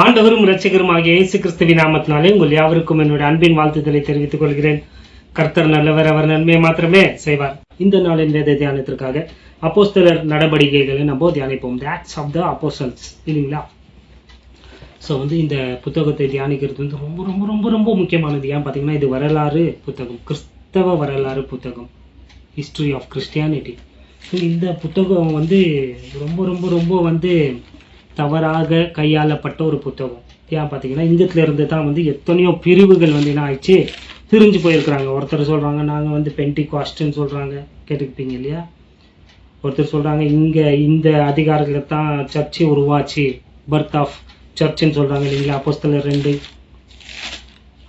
ஆண்டவரும் இரட்சகருமாகிய இயேசு கிறிஸ்துவின் நாமத்தினாலே உங்கள் யாவருக்கும் என்னுடைய அன்பின் வாழ்த்துதலை தெரிவித்துக் கொள்கிறேன். கர்த்தர் நல்லவர், அவர் நன்மையை மாத்திரமே செய்வார். இந்த நாளின் வேத தியானத்திற்காக அப்போஸ்தலர் நடவடிக்கைகளை நம்ம தியானிப்போம். தி ஆக்ட்ஸ் ஆஃப் த அப்போஸ்டல்ஸ் இல்லைங்களா? ஸோ இந்த புத்தகத்தை தியானிக்கிறது ரொம்ப ரொம்ப ரொம்ப ரொம்ப முக்கியமானது. ஏன் பார்த்தீங்கன்னா இது வரலாறு புத்தகம், கிறிஸ்தவ வரலாறு புத்தகம், ஹிஸ்டரி ஆஃப் கிறிஸ்டியானிட்டி. ஸோ இந்த புத்தகம் ரொம்ப ரொம்ப ரொம்ப தவறாக கையாளப்பட்ட ஒரு புத்தகம். ஏன் பார்த்தீங்கன்னா இங்கத்துல இருந்து தான் எத்தனையோ பிரிவுகள் என்ன ஆயிடுச்சு, பிரிஞ்சு போயிருக்கிறாங்க. ஒருத்தர் சொல்கிறாங்க நாங்கள் பென்டிகாஸ்ட்னு சொல்கிறாங்க, கேட்டுக்கிட்டீங்க இல்லையா? ஒருத்தர் சொல்கிறாங்க இங்கே இந்த அதிகாரத்தில் தான் சர்ச்சு உருவாச்சு, பர்த் ஆஃப் சர்ச்சுன்னு சொல்கிறாங்க இல்லைங்களா? அப்போஸ்தலர் 2.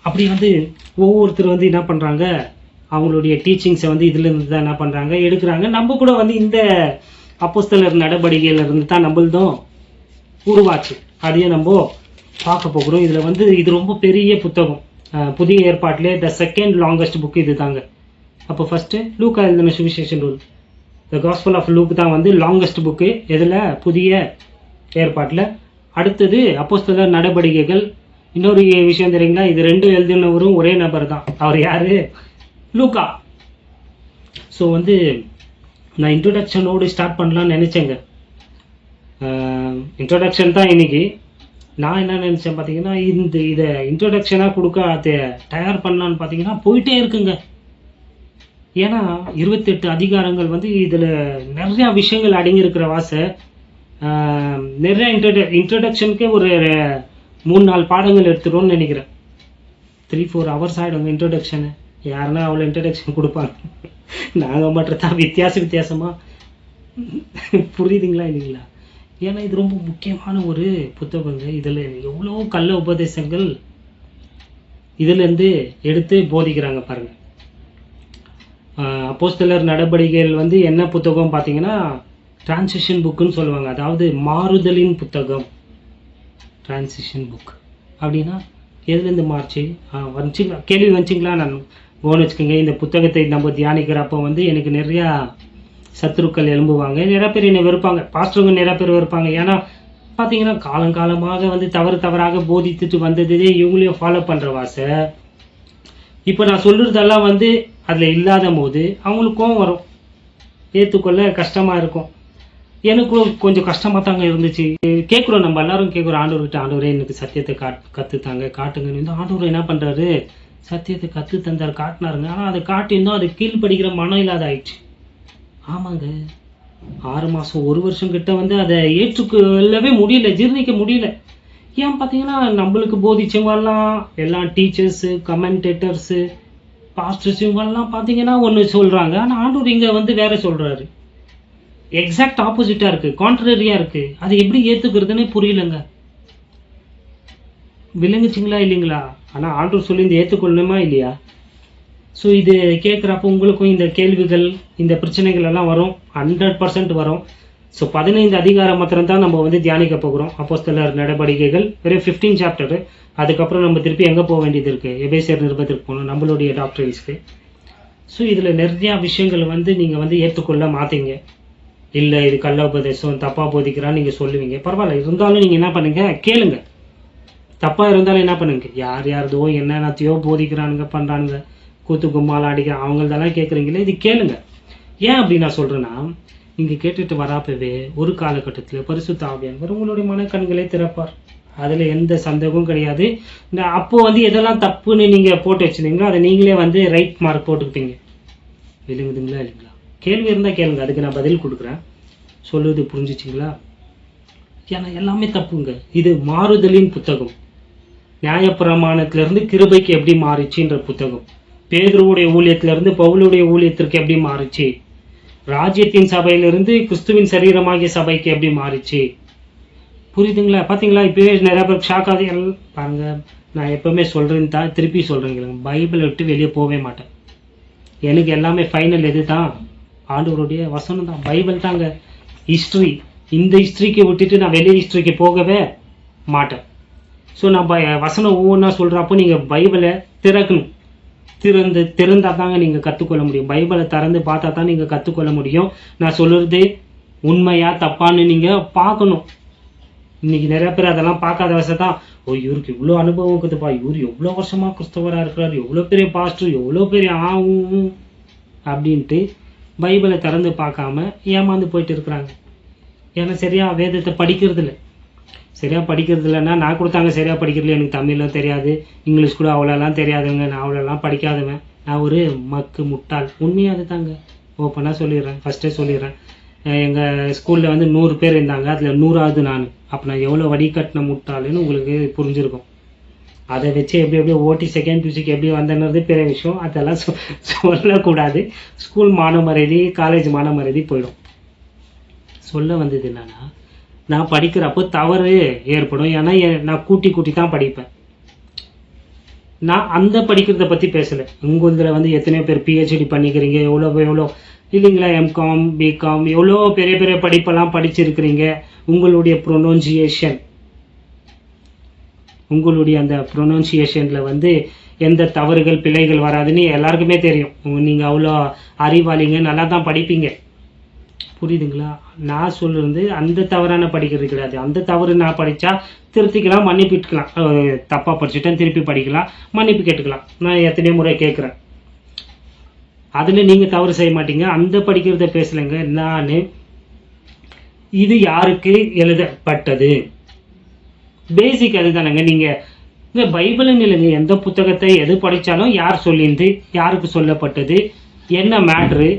அப்படி ஒவ்வொருத்தர் என்ன பண்ணுறாங்க, அவங்களுடைய டீச்சிங்ஸை இதுலேருந்து தான் என்ன பண்ணுறாங்க எடுக்கிறாங்க. நம்ம கூட இந்த அப்போஸ்தலர் நடவடிக்கையிலிருந்து தான் நம்மள்தும் உருவாச்சு. அதையும் நம்ம பார்க்க போகிறோம். இதில் இது ரொம்ப பெரிய புத்தகம். புதிய ஏற்பாட்டிலே த செகண்ட் லாங்கஸ்ட் புக் இது தாங்க. அப்போ ஃபஸ்ட்டு லூக்கா எழுதின சுவிசேஷன் ரூல், த காஸ்பல் ஆஃப் லூக் தான் லாங்கஸ்ட் புக்கு இதில் புதிய ஏற்பாட்டில். அடுத்தது அப்போஸ்தலர் நடவடிக்கைகள். இன்னொரு விஷயம் தெரியுங்களா, இது 2 எழுதினவரும் ஒரே நபர் தான். அவர் யார்? லூக்கா. ஸோ நான் இன்ட்ரோடக்ஷனோடு ஸ்டார்ட் பண்ணலான்னு நினச்சேங்க. இன்ட்ரோடக்ஷன் தான் இன்னைக்கு. நான் என்ன நினச்சேன் பார்த்தீங்கன்னா, இதை இன்ட்ரோடக்ஷனாக கொடுக்க அதை தயார் பண்ணலான்னு பார்த்தீங்கன்னா போயிட்டே இருக்குங்க. ஏன்னா 28 அதிகாரங்கள் இதில் நிறையா விஷயங்கள் அடங்கியிருக்கிற வாசை. நிறையா இன்ட்ரோடக்ஷனுக்கே ஒரு 3-4 பாடங்கள் எடுத்துட்டோன்னு நினைக்கிறேன். 3-4 ஹவர்ஸ் ஆகிடுங்க இன்ட்ரோடக்ஷனு. யாருன்னா அவ்வளோ இன்ட்ரடக்ஷன் கொடுப்பாங்க? நாங்கள் மட்டும் தான் வித்தியாசமாக புரியுதுங்களா இல்லைங்களா? ஏன்னா இது ரொம்ப முக்கியமான ஒரு புத்தகங்க. இதில் எவ்வளோ கள்ள உபதேசங்கள் இதிலேருந்து எடுத்து போதிக்கிறாங்க பாருங்கள். அப்போஸ்தலர் நடவடிக்கைகள் என்ன புத்தகம் பார்த்தீங்கன்னா டிரான்சிஷன் புக்குன்னு சொல்லுவாங்க. அதாவது மாறுதலின் புத்தகம். டிரான்சிஷன் புக் அப்படின்னா எதுலேருந்து மாறுச்சு வந்துச்சுங்களா? கேள்வி வந்துச்சிங்களா? நான் கவனிச்சுக்கோங்க. இந்த புத்தகத்தை நம்ம தியானிக்கிறப்போ எனக்கு நிறையா சத்துருக்கள் எழும்புவாங்க. நிறைய பேர் என்னை வெறுப்பாங்க, பாஸ்டருங்க நிறைய பேர் வெறுப்பாங்க. ஏன்னா பார்த்தீங்கன்னா காலங்காலமாக தவறாக போதித்துட்டு வந்ததே இவங்களையும் ஃபாலோ பண்ணுற வாசை. இப்போ நான் சொல்கிறதெல்லாம் அதில் இல்லாத போது அவங்களுக்கு கோவம் வரும், ஏற்றுக்கொள்ள கஷ்டமாக இருக்கும். எனக்கும் கொஞ்சம் கஷ்டமாக தாங்க இருந்துச்சு. கேட்குறோம், நம்ம எல்லாரும் கேட்குறோம் ஆண்டவர்கிட்ட, ஆண்டவரே எனக்கு சத்தியத்தை கற்றுத்தாங்க, காட்டுங்கன்னு. ஆண்டவர் என்ன பண்ணுறாரு, சத்தியத்தை கற்று தந்தார், காட்டினாருங்க. ஆனால் அதை காட்டியிருந்தோம், அது கீழ்படிக்கிற மனம் இல்லாத ஆயிடுச்சு. ஆமாங்க, 6 மாதம் 1 வருஷம் கிட்ட அதை ஏற்றுக்கொள்ளவே முடியல, ஜீர்ணிக்க முடியல. ஏன் பார்த்தீங்கன்னா நம்மளுக்கு போதிச்சவங்கெல்லாம் எல்லாம் டீச்சர்ஸு, கமெண்டேட்டர்ஸு, பாஸ்டர்ஸ் இவங்கெல்லாம் பார்த்தீங்கன்னா ஒன்று சொல்கிறாங்க. ஆனால் ஆண்டவர் இங்கே வேற சொல்கிறாரு. எக்ஸாக்ட் ஆப்போசிட்டாக இருக்குது, கான்ட்ரரியாக இருக்குது. அது எப்படி ஏற்றுக்கிறதுனே புரியலங்க. விளங்குச்சிங்களா இல்லைங்களா? ஆனால் ஆண்டவர் சொல்லி ஏற்றுக்கொள்ளணுமா இல்லையா? ஸோ இது கேட்குறப்போ உங்களுக்கும் இந்த கேள்விகள், இந்த பிரச்சனைகள் எல்லாம் வரும், 100% வரும். ஸோ 15 அதிகாரம் மாத்திரம்தான் நம்ம தியானிக்க போகிறோம். அப்போஸ்தலர் நடவடிக்கைகள் வெறும் 15 சாப்டரு. அதுக்கப்புறம் நம்ம திருப்பி எங்கே போக வேண்டியது இருக்குது? எபேசியர் நிருபத்திற்கு போகணும், நம்மளுடைய டாக்டரின்ஸ்க்கு. ஸோ இதில் நிறையா விஷயங்கள் நீங்கள் ஏற்றுக்கொள்ள மாட்டீங்க. இல்லை இது கள்ள உபதேசம், தப்பாக போதிக்கிறான்னு நீங்கள் சொல்லுவீங்க. பரவாயில்ல, இருந்தாலும் நீங்கள் என்ன பண்ணுங்க, கேளுங்க. தப்பாக இருந்தாலும் என்ன பண்ணுங்க, யார்தோ என்னென்னத்தையோ போதிக்கிறானுங்க, பண்ணுறானுங்க, கூத்து கும்மால அடிக்கிறான், அவங்களதெல்லாம் கேட்குறீங்களே, இது கேளுங்க. ஏன் அப்படி நான் சொல்கிறேன்னா, இங்கே கேட்டுட்டு வராப்பவே ஒரு காலகட்டத்தில் பரிசுத்த ஆவியானவர் உங்களுடைய மனக்கண்களை திறப்பார். அதில் எந்த சந்தேகமும் கிடையாது. இந்த அப்போது எதெல்லாம் தப்புன்னு நீங்கள் போட்டு வச்சுருந்தீங்களோ அதை நீங்களே ரைட் மார்க் போட்டுக்கிட்டீங்க. விழுங்குதுங்களா இல்லைங்களா? கேள்வி இருந்தால் கேளுங்க, அதுக்கு நான் பதில் கொடுக்குறேன். சொல்லுவது புரிஞ்சிச்சிங்களா? ஏன்னா எல்லாமே தப்புங்க. இது மாறுதலின் புத்தகம். நியாயப்பிரமாணத்திலிருந்து கிருபைக்கு எப்படி மாறிச்சுன்ற புத்தகம். பேதுருவுடைய ஊழியத்திலிருந்து பவுலுடைய ஊழியத்திற்கு எப்படி மாறிச்சு, ராஜ்யத்தின் சபையிலிருந்து கிறிஸ்துவின் சரீரமாகிய சபைக்கு எப்படி மாறிச்சு. புரியுதுங்களா? பார்த்தீங்களா? இப்போவே நிறைய பேருக்கு ஷாக் ஆகுது. பாருங்க, நான் எப்பவுமே சொல்கிறேன்னு தான் திருப்பி சொல்கிறேங்க, பைபிளை விட்டு வெளியே போகவே மாட்டேன். எனக்கு எல்லாமே ஃபைனல் எது தான்? ஆண்டவருடைய வசனம் தான், பைபிள் தாங்க ஹிஸ்ட்ரி. இந்த ஹிஸ்ட்ரிக்கு விட்டுட்டு நான் வெளியே ஹிஸ்ட்ரிக்கு போகவே மாட்டேன். ஸோ நான் வசனம் ஒவ்வொன்றா சொல்கிறப்போ நீங்கள் பைபிளை திறக்கணும். திறந்தால் தாங்க நீங்கள் கற்றுக்கொள்ள முடியும். பைபிளை திறந்து பார்த்தா தான் நீங்கள் கற்றுக்கொள்ள முடியும். நான் சொல்கிறது உண்மையா தப்பான்னு நீங்கள் பார்க்கணும். இன்னைக்கு நிறைய பேர் அதெல்லாம் பார்க்காத வசதான், ஓ இவருக்கு இவ்வளோ அனுபவம் இருக்குதுப்பா, இவர் எவ்வளோ வருஷமா கிறிஸ்தவராக இருக்கிறார், எவ்வளோ பெரிய பாஸ்டர், எவ்வளோ பெரிய ஆகும் அப்படின்ட்டு பைபிளை திறந்து பார்க்காம ஏமாந்து போயிட்டு இருக்கிறாங்க. ஏன்னா சரியா வேதத்தை படிக்கிறது இல்லை. சரியா படிக்கிறது இல்லைன்னா நான் கொடுத்தாங்க சரியா படிக்கிறது. எனக்கு தமிழ்லாம் தெரியாது, இங்கிலீஷ் கூட அவ்வளோலாம் தெரியாதுங்க, நான் அவ்வளோலாம் படிக்காதவன், நான் ஒரு முட்டாள். உண்மையாக அது தாங்க, ஓப்பனாக சொல்லிடுறேன், ஃபஸ்ட்டே சொல்லிடுறேன். எங்கள் ஸ்கூலில் வந்து 100 பேர் இருந்தாங்க, அதில் 100வது நான். அப்போ நான் எவ்வளோ வடிகட்டின முட்டாளுன்னு உங்களுக்கு புரிஞ்சிருக்கும். அதை வச்சு எப்படியோ ஓட்டி செகண்ட் பியூசிக்கு எப்படி வந்தேன்றது பெரிய விஷயம், அதெல்லாம் சொல்லக்கூடாது. ஸ்கூல் மானமரியாதை, காலேஜ் மானமரியாதை போயிடும். சொல்ல வந்தது என்னன்னா, நான் படிக்கிறப்போ தவறு ஏற்படும். ஏன்னா நான் கூட்டி தான் படிப்பேன். நான் அந்த படிக்கிறத பற்றி பேசலை. உங்களில் வந்து எத்தனையோ பேர் பிஹெச்டி பண்ணிக்கிறீங்க, எவ்வளோ இல்லைங்களா, எம்காம் பிகாம் எவ்வளோ பெரிய பெரிய படிப்பெல்லாம் படிச்சிருக்கிறீங்க. உங்களுடைய அந்த ப்ரொனவுன்சியேஷனில் வந்து எந்த தவறுகள் பிழைகள் வராதுன்னு எல்லாருக்குமே தெரியும். நீங்கள் அவ்வளோ அறிவாளிங்க, நல்லா தான் படிப்பீங்க. புரியுதுங்களா? நான் சொல்லுறது அந்த தவறான படிக்கிறது கிடையாது. அந்த தவறு நான் படித்தா திருத்திக்கலாம், மன்னிப்பிட்டுக்கலாம். தப்பாக படிச்சுட்டேன், திருப்பி படிக்கலாம், மன்னிப்பு கேட்டுக்கலாம். நான் எத்தனையோ முறை கேட்குறேன். அதில் நீங்கள் தவறு செய்ய மாட்டீங்க. அந்த படிக்கிறத பேசலைங்க. நான் இது யாருக்கு எழுதப்பட்டது, பேசிக் அதுதானங்க. நீங்கள் இந்த பைபிள்னு இல்லைங்க, எந்த புத்தகத்தை எது படித்தாலும் யார் சொல்லியிருந்து, யாருக்கு சொல்லப்பட்டது, என்ன மேட்ரு,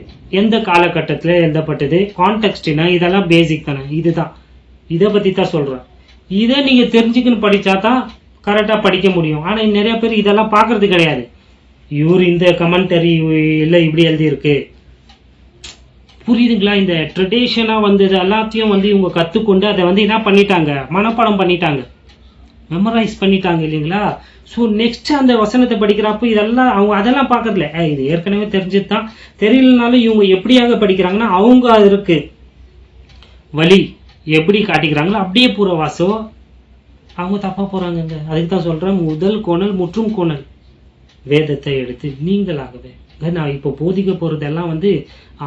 எந்த காலகட்டத்தில் எழுதப்பட்டது, கான்டெக்ஸ்ட்னா, இதெல்லாம் பேசிக் தானே. இதுதான், இதை பற்றி தான் சொல்கிறேன். இதை நீங்கள் தெரிஞ்சுக்கின்னு படித்தா தான் கரெக்டாக படிக்க முடியும். ஆனால் நிறைய பேர் இதெல்லாம் பார்க்குறது கிடையாது. இவர் இந்த கமெண்டரி இல்லை இப்படி எழுதியிருக்கு, புரியுதுங்களா? இந்த ட்ரெடிஷனாக வந்து இது எல்லாத்தையும் வந்து இவங்க கற்றுக்கொண்டு அதை வந்து என்ன பண்ணிட்டாங்க, மனப்பாடம் பண்ணிட்டாங்க, மெமரைஸ் பண்ணிட்டாங்க இல்லைங்களா? ஸோ நெக்ஸ்ட் அந்த வசனத்தை படிக்கிறப்போ இதெல்லாம் அவங்க அதெல்லாம் பார்க்கறதில்ல. இது ஏற்கனவே தெரிஞ்சது தான். தெரியலனாலும் இவங்க எப்படியாக படிக்கிறாங்கன்னா, அவங்க அதற்கு வழி எப்படி காட்டிக்கிறாங்களோ அப்படியே பூரா வாசம் அவங்க தப்பாக போகிறாங்கங்க. அதுக்கு தான் சொல்கிறேன், முதல் கோணல் முற்றும் கோணல் வேதத்தை எடுத்து நீங்களாகவே. நான் இப்போ போதிக்க போகிறதெல்லாம் வந்து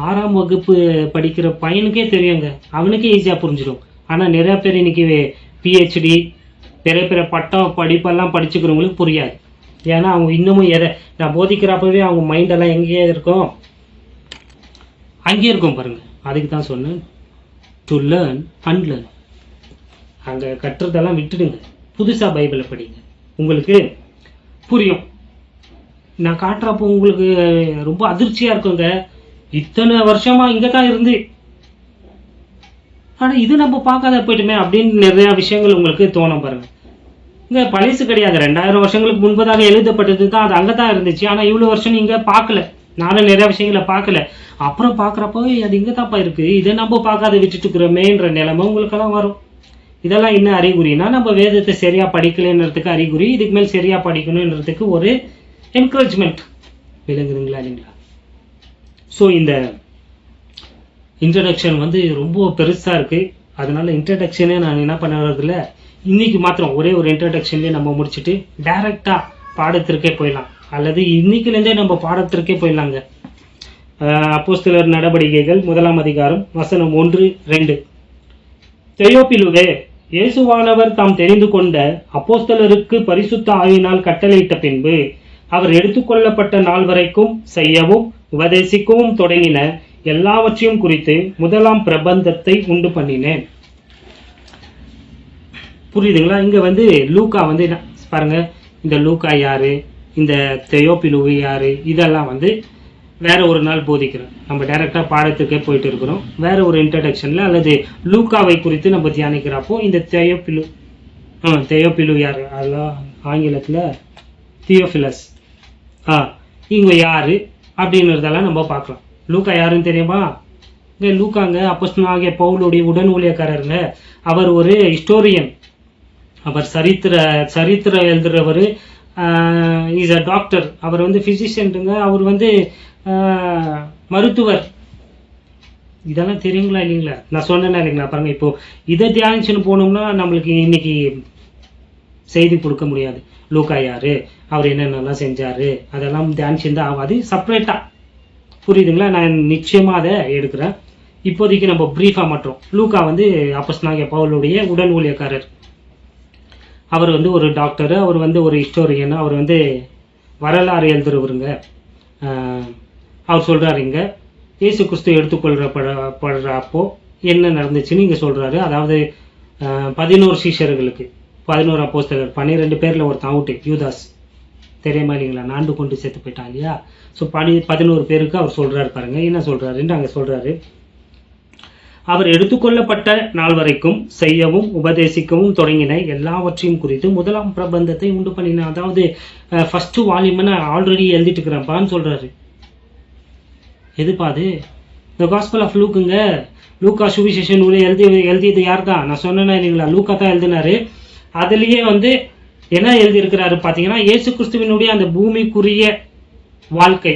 6ஆம் வகுப்பு படிக்கிற பையனுக்கே தெரியுங்க, அவனுக்கே ஈஸியாக புரிஞ்சிடும். ஆனால் நிறையா பேர் இன்னைக்கு பிஹெச்டி பெரிய பெரிய பட்டம் படிப்பெல்லாம் படிச்சுக்கிறவங்களுக்கு புரியாது. ஏன்னா அவங்க இன்னமும் நான் போதிக்கிறப்பவே அவங்க மைண்டெல்லாம் எங்கேயே இருக்கும், அங்கேயே இருக்கும் பாருங்கள். அதுக்கு தான் சொன்னேன், டு லேர்ன் அன்லேர்ன். அங்கே கட்டுறதெல்லாம் விட்டுடுங்க, புதுசாக பைபிளை படிங்க, உங்களுக்கு புரியும். நான் காட்டுறப்போ உங்களுக்கு ரொம்ப அதிர்ச்சியாக இருக்குங்க. இத்தனை வருஷமாக இங்கே தான் இருந்து, ஆனால் இது நம்ம பார்க்காத போயிட்டுமே அப்படின்னு நிறையா விஷயங்கள் உங்களுக்கு தோணும் பாருங்கள். இங்கே பழசு கிடையாது, 2000 வருஷங்களுக்கு முன்பதாக எழுதப்பட்டது தான், அது அங்கே தான் இருந்துச்சு. ஆனால் இவ்வளோ வருஷம் நீங்கள் பார்க்கல, நானும் நிறையா விஷயங்களை பார்க்கல. அப்புறம் பார்க்குறப்போ அது இங்கே தான்ப்பா இருக்குது, இதை நம்ம பார்க்காத விட்டுட்டு இருக்கிறோமேன்ற நிலைமை உங்களுக்கெல்லாம் வரும். இதெல்லாம் என்ன அறிகுறினா, நம்ம வேதத்தை சரியாக படிக்கலைன்றதுக்கு அறிகுறி. இதுக்கு மேல் சரியாக படிக்கணுன்றதுக்கு ஒரு என்கரேஜ்மெண்ட். விளங்குதுங்களா இல்லைங்களா? ஸோ இந்த இன்ட்ரடக்ஷன் வந்து ரொம்ப பெருசாக இருக்குது. அதனால இன்ட்ரடக்ஷனே நான் என்ன பண்ணுறதில்ல, இன்னைக்கு மாத்திரம் ஒரே ஒரு இன்ட்ரடக்ஷன்லேயே நம்ம முடிச்சுட்டு டைரெக்டாக பாடத்திற்கே போயிடலாம், அல்லது இன்னைக்குலேருந்தே நம்ம பாடத்திற்கே போயிடலாங்க. அப்போஸ்தலர் நடவடிக்கைகள் 1ஆம் அதிகாரம் வசனம் 1-2. தெயோப்பிலுவே, இயேசுவானவர் தாம் தெரிந்து கொண்ட அப்போஸ்தலருக்கு பரிசுத்த ஆவியினால் கட்டளையிட்ட பின்பு அவர் எடுத்துக்கொள்ளப்பட்ட நாள் வரைக்கும் செய்யவும் உபதேசிக்கவும் தொடங்கின எல்லாவற்றையும் குறித்து முதலாம் பிரபந்தத்தை உண்டு பண்ணினேன். புரியுதுங்களா? இங்க வந்து லூக்கா வந்து பாருங்க, இந்த லூக்கா யாரு, இந்த தெயோப்பிலுவு யாரு, இதெல்லாம் வந்து வேற ஒரு நாள் போதிக்கிறோம். நம்ம டைரக்டா பாடத்துக்கே போயிட்டு இருக்கிறோம். வேற ஒரு இன்ட்ரடக்ஷன்ல அல்லது லூக்காவை குறித்து நம்ம தியானிக்கிறப்போ இந்த தெயோப்பிலு யாரு, அதெல்லாம் ஆங்கிலத்துல தியோபிலஸ், இவங்க யாரு அப்படின்றதெல்லாம் நம்ம பார்க்கலாம். லூக்கா யாருன்னு தெரியுமா? இங்க லூக்காங்க அப்போஸ்தலனாகிய பவுலுடைய உடன் ஊழியக்காரருங்க. அவர் ஒரு ஹிஸ்டோரியன், அவர் சரித்திர எழுதுறவர். Is a doctor. அவர் வந்து பிசிஷியன்ங்க, அவர் வந்து மருத்துவர். இதெல்லாம் தெரியுங்களா இல்லைங்களா? நான் சொன்னேன்னா இல்லைங்களா? பாருங்க, இப்போ இதை தியானிச்சுன்னு போனோம்னா நம்மளுக்கு இன்னைக்கு செய்தி கொடுக்க முடியாது. லூக்கா யாரு, அவர் என்னென்னலாம் செஞ்சாரு, அதெல்லாம் தியானிச்சுருந்தா ஆகாது, செப்பரேட்டா. புரியுதுங்களா? நான் நிச்சயமா அதை எடுக்கிறேன். இப்போதைக்கு நம்ம பிரீஃபாக மட்டும். லூக்கா வந்து அப்போஸ்தலனாகிய பவுலுடைய உடன் ஊழியக்காரர். அவர் வந்து ஒரு டாக்டரு, அவர் வந்து ஒரு ஹிஸ்டோரியன், அவர் வந்து வரலாறு எழுதுறவருங்க. அவர் சொல்கிறாரு இங்கே இயேசு கிறிஸ்து எடுத்துக்கொள்கிறப்போ என்ன நடந்துச்சுன்னு இங்கே சொல்கிறாரு. அதாவது 11 சீஷர்களுக்கு, 11 அப்போஸ்தலர், 12 பேரில் ஒருத்தன் அவுட்டு, யூதாஸ் தெரியுமா இல்லைங்களா, நாண்டு கொண்டு செத்து போயிட்டான் இல்லையா. ஸோ 11 பேருக்கு அவர் சொல்கிறாரு பாருங்க, என்ன சொல்கிறாருன்னு அங்கே சொல்கிறாரு. அவர் எடுத்துக்கொள்ளப்பட்ட நாள் வரைக்கும் செய்யவும் உபதேசிக்கவும் தொடங்கின எல்லாவற்றையும் குறித்து முதலாம் பிரபந்தத்தை உண்டு பண்ணின. அதாவது ஃபர்ஸ்ட் வால்யூமை நான் ஆல்ரெடி எழுதிட்டு இருக்கிறேன்ப்பான்னு சொல்றாரு. எதுப்பா அது? த காஸ்பல் ஆஃப் லூக்குங்க. லூக்கா சுவிசேஷ நூலை எழுதியது யார் தான்? நான் சொன்னேன்னா இல்லைங்களா, லூக்கா தான் எழுதினாரு. அதுலேயே வந்து என்ன எழுதியிருக்கிறாரு பார்த்தீங்கன்னா, இயேசு கிறிஸ்துவினுடைய அந்த பூமிக்குரிய வாழ்க்கை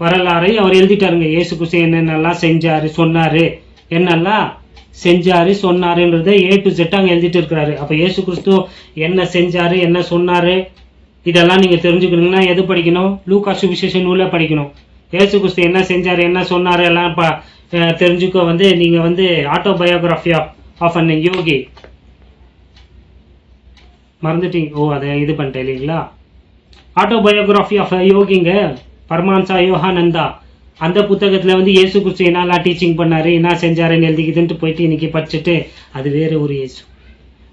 வரலாறை அவர் எழுதிட்டாருங்க. இயேசு கிறிஸ்து என்னென்னலாம் செஞ்சாரு, சொன்னாரு, என்னெல்லாம் செஞ்சாரு சொன்னாருன்றத A to Z அங்கே எழுதிட்டு இருக்கிறாரு. அப்போ இயேசு கிறிஸ்து என்ன செஞ்சாரு, என்ன சொன்னாரு, இதெல்லாம் நீங்கள் தெரிஞ்சுக்கணுங்கன்னா எது படிக்கணும்? லூக்கா சுவிசேஷ நூலை படிக்கணும். இயேசு கிறிஸ்து என்ன செஞ்சாரு, என்ன சொன்னாரு எல்லாம் தெரிஞ்சுக்க வந்து நீங்கள் வந்து ஆட்டோபயோகிராஃபி ஆஃப் அன் யோகி மறந்துட்டீங்க. ஓ, அதை இது பண்ணிட்டேன் இல்லைங்களா. ஆட்டோபயோகிராஃபி ஆஃப் யோகிங்க, பரமான்சா யோகானந்தா. அந்த புத்தகத்தில் வந்து இயேசு கிறிஸ்து என்னெல்லாம் டீச்சிங் பண்ணாரு, என்ன செஞ்சாருன்னு எழுதிக்கிதுன்ட்டு போயிட்டு இன்னைக்கு படிச்சுட்டு அது வேற ஒரு இயேசு.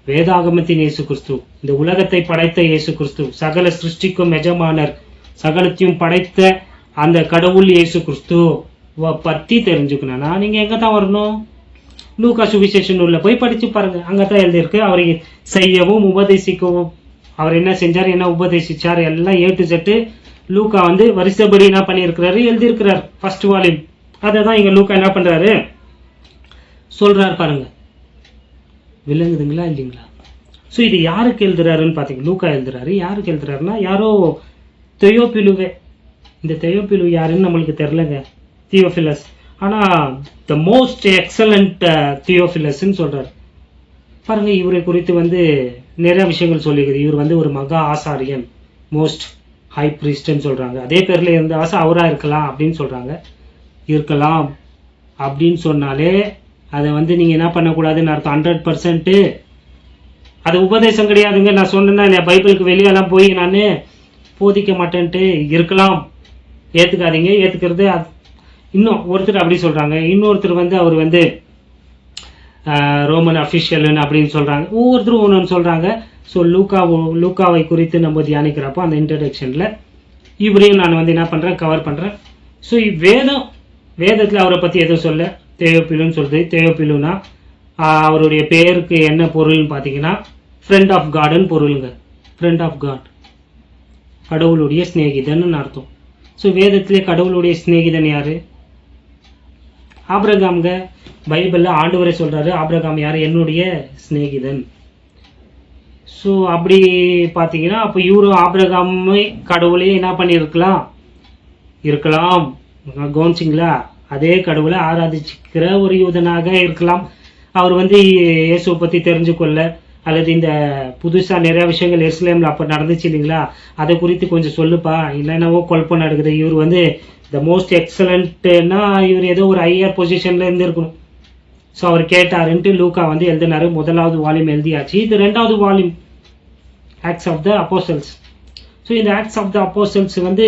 வேதாகமத்தின் இயேசு கிறிஸ்து, இந்த உலகத்தை படைத்த இயேசு கிறிஸ்து, சகல சிருஷ்டிக்கும் எஜமானர், சகலத்தையும் படைத்த அந்த கடவுள் இயேசு கிறிஸ்து பற்றி தெரிஞ்சுக்கணும்னா நீங்கள் எங்கே தான் வரணும்? லூக்கா சுவிசேஷ நூலில் போய் படித்து பாருங்க. அங்கே தான் எழுதியிருக்கு. அவரை செய்யவும் உபதேசிக்கவும், அவர் என்ன செஞ்சார், என்ன உபதேசிச்சார், எல்லாம் A to Z லூக்கா வந்து வரிசைப்படி என்ன பண்ணியிருக்கிறாரு, எழுதியிருக்கிறார் ஃபர்ஸ்ட் வால்யூம். அதை தான் இங்கே லூக்கா என்ன பண்ணுறாரு சொல்கிறார் பாருங்க. விளங்குதுங்களா இல்லைங்களா? ஸோ இது யாருக்கு எழுதுறாருன்னு பார்த்தீங்க, லூக்கா எழுதுறாரு. யாருக்கு எழுதுறாருன்னா யாரோ தெயோபிலுவே. இந்த தெயோபிலு யாருன்னு நம்மளுக்கு தெரிலங்க, தியோஃபிலஸ். ஆனால் த மோஸ்ட் எக்ஸலண்ட் தியோஃபிலஸ்ன்னு சொல்கிறார் பாருங்க. இவரை குறித்து வந்து நிறைய விஷயங்கள் சொல்லிக்குது. இவர் வந்து ஒரு மகா ஆசாரியன், மோஸ்ட் ஹை ப்ரீஸ்ட்னு சொல்கிறாங்க. அதே பேரில் இருந்த ஆசை அவராக இருக்கலாம் அப்படின்னு சொல்கிறாங்க. இருக்கலாம் அப்படின்னு சொன்னாலே அதை வந்து நீங்கள் என்ன பண்ணக்கூடாதுன்னு அர்த்தம். 100% அது உபதேசம் கிடையாதுங்க. நான் சொன்னேன்னா இல்லையா, பைபிளுக்கு வெளியெல்லாம் போய் நான் போதிக்க மாட்டேன்ட்டு இருக்கலாம். ஏற்றுக்காதீங்க. ஏற்றுக்கிறது இன்னும் ஒருத்தர் அப்படி சொல்கிறாங்க, இன்னொருத்தர் வந்து அவர் வந்து ரோமன் அஃபிஷியல்னு அப்படின்னு சொல்கிறாங்க. ஒவ்வொருத்தரும் ஒன்று சொல்கிறாங்க. ஸோ லூக்காவை குறித்து நம்ம தியானிக்கிறப்போ அந்த இன்ட்ரடக்ஷனில் இவரையும் நான் வந்து என்ன பண்ணுறேன், கவர் பண்ணுறேன். ஸோ வேதத்தில் அவரை பற்றி எதுவும் சொல்ல, தெயோபிலுன்னு சொல்லுது. தெயோபிலுனா அவருடைய பேருக்கு என்ன பொருள்னு பார்த்தீங்கன்னா ஃப்ரெண்ட் ஆஃப் காடுன்னு பொருளுங்க. ஃப்ரெண்ட் ஆஃப் காட், கடவுளுடைய ஸ்நேகிதன்னு அர்த்தம். ஸோ வேதத்திலே கடவுளுடைய ஸ்நேகிதன் யார்? ஆபிரகாம்ங்க. பைபிளில் ஆண்டவரே சொல்கிறாரு, ஆபிரகாம் யார்? என்னுடைய ஸ்நேகிதன். ஸோ அப்படி பார்த்தீங்கன்னா அப்போ இவரும் ஆபிரகாமை கடவுளே என்ன பண்ணியிருக்கலாம், இருக்கலாம். கவனிச்சிங்களா? அதே கடவுளை ஆராதிச்சுக்கிற ஒரு யூதனாக இருக்கலாம். அவர் வந்து இயேசுவை பற்றி தெரிஞ்சுக்கொள்ள, அல்லது இந்த புதுசாக நிறைய விஷயங்கள் எருசலேமில் அப்போ நடந்துச்சு இல்லைங்களா, அதை குறித்து கொஞ்சம் சொல்லுப்பா, இல்லைன்னாவோ குழப்பம் நடக்குது. இவர் வந்து த மோஸ்ட் எக்ஸலண்ட்னா இவர் ஏதோ ஒரு ஹையர் பொசிஷனில் இருந்திருக்கணும். ஸோ அவர் கேட்டாருன்ட்டு லூக்கா வந்து எழுதினாரு. முதலாவது வால்யூம் எழுதியாச்சு. இது 2வது volume, Acts of the Apostles. So இந்த ஆக்ட்ஸ் ஆஃப் த அப்போஸ்டல்ஸ் வந்து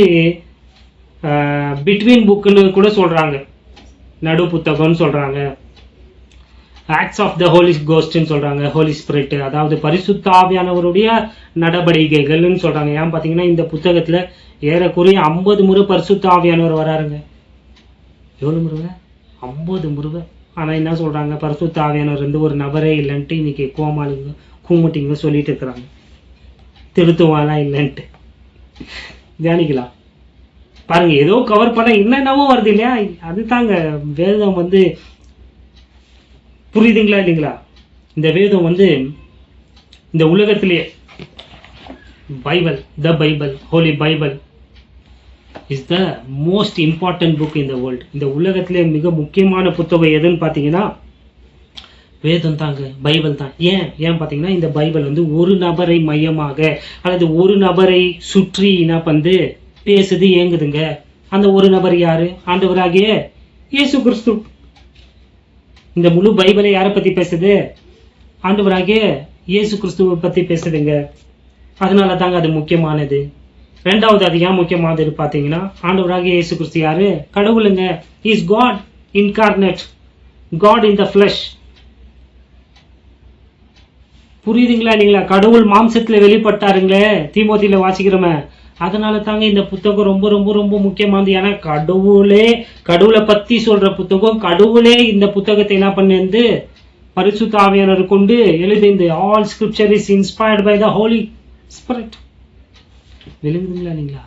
பிட்வீன் புக்குன்னு கூட சொல்கிறாங்க, நடு புத்தகம்னு சொல்கிறாங்க. ஆக்ட்ஸ் ஆஃப் த ஹோலி கோஸ்ட்னு சொல்கிறாங்க, ஹோலி ஸ்பிரிட், அதாவது பரிசுத்த ஆவியானவருடைய நடவடிக்கைகள்னு சொல்கிறாங்க. ஏன் பார்த்தீங்கன்னா இந்த புத்தகத்தில் ஏறக்குறைய 50 முறை பரிசுத்த ஆவியானவர் வராருங்க. எவ்வளோ முறை? 50 முறை. ஆனால் என்ன சொல்கிறாங்க, பரிசுத்த ஆவியானவர் வந்து ஒரு நபரே இல்லைன்ட்டு இன்னைக்கு கோமாளிங்க கூமுட்டிங்க சொல்லிட்டு இருக்கிறாங்க. திருத்துவாலாம் இல்லைன்ட்டு தியானிக்கலாம் பாருங்க. ஏதோ கவர் பண்ண என்னென்னவோ வருது இல்லையா, அதுதாங்க வேதம் வந்து. புரியுதுங்களா இல்லைங்களா? இந்த வேதம் வந்து இந்த உலகத்திலேயே Bible, the Bible, Holy Bible is the most important book in the world. இந்த உலகத்திலே மிக முக்கியமான புத்தகம் எதுன்னு பார்த்தீங்கன்னா வேதம் தாங்க, பைபிள் தான். ஏன் பார்த்தீங்கன்னா இந்த பைபிள் வந்து ஒரு நபரை மையமாக அல்லது ஒரு நபரை சுற்றி என்ன வந்து பேசுது, ஏங்குதுங்க. அந்த ஒரு நபர் யாரு? ஆண்டவராகிய இயேசு கிறிஸ்து. இந்த முழு பைபிளை யாரை பத்தி பேசுது? ஆண்டவராகிய இயேசு கிறிஸ்துவை பத்தி பேசுதுங்க. அதனால தாங்க அது முக்கியமானது. 2வது அது ஏன் முக்கியமானது பார்த்தீங்கன்னா, ஆண்டவராகிய இயேசு கிறிஸ்து யாரு? கடவுளுங்க. Is God incarnate, God in the flesh. புரியுதுங்களா இல்லைங்களா? கடவுள் மாம்சத்துல வெளிப்பட்டாருங்களே, தீமோத்தியில வாசிக்கிறோமே. அதனால தாங்க இந்த புத்தகம் ரொம்ப ரொம்ப ரொம்ப முக்கியமானது. ஏன்னா கடவுளை பத்தி சொல்ற புத்தகம். கடவுளே இந்த புத்தகத்தை என்ன பண்ணு பரிசுத்த ஆவியானவர் கொண்டு எழுதிந்து. All scripture is inspired by the holy spirit. விளங்குதுங்களா இல்லைங்களா?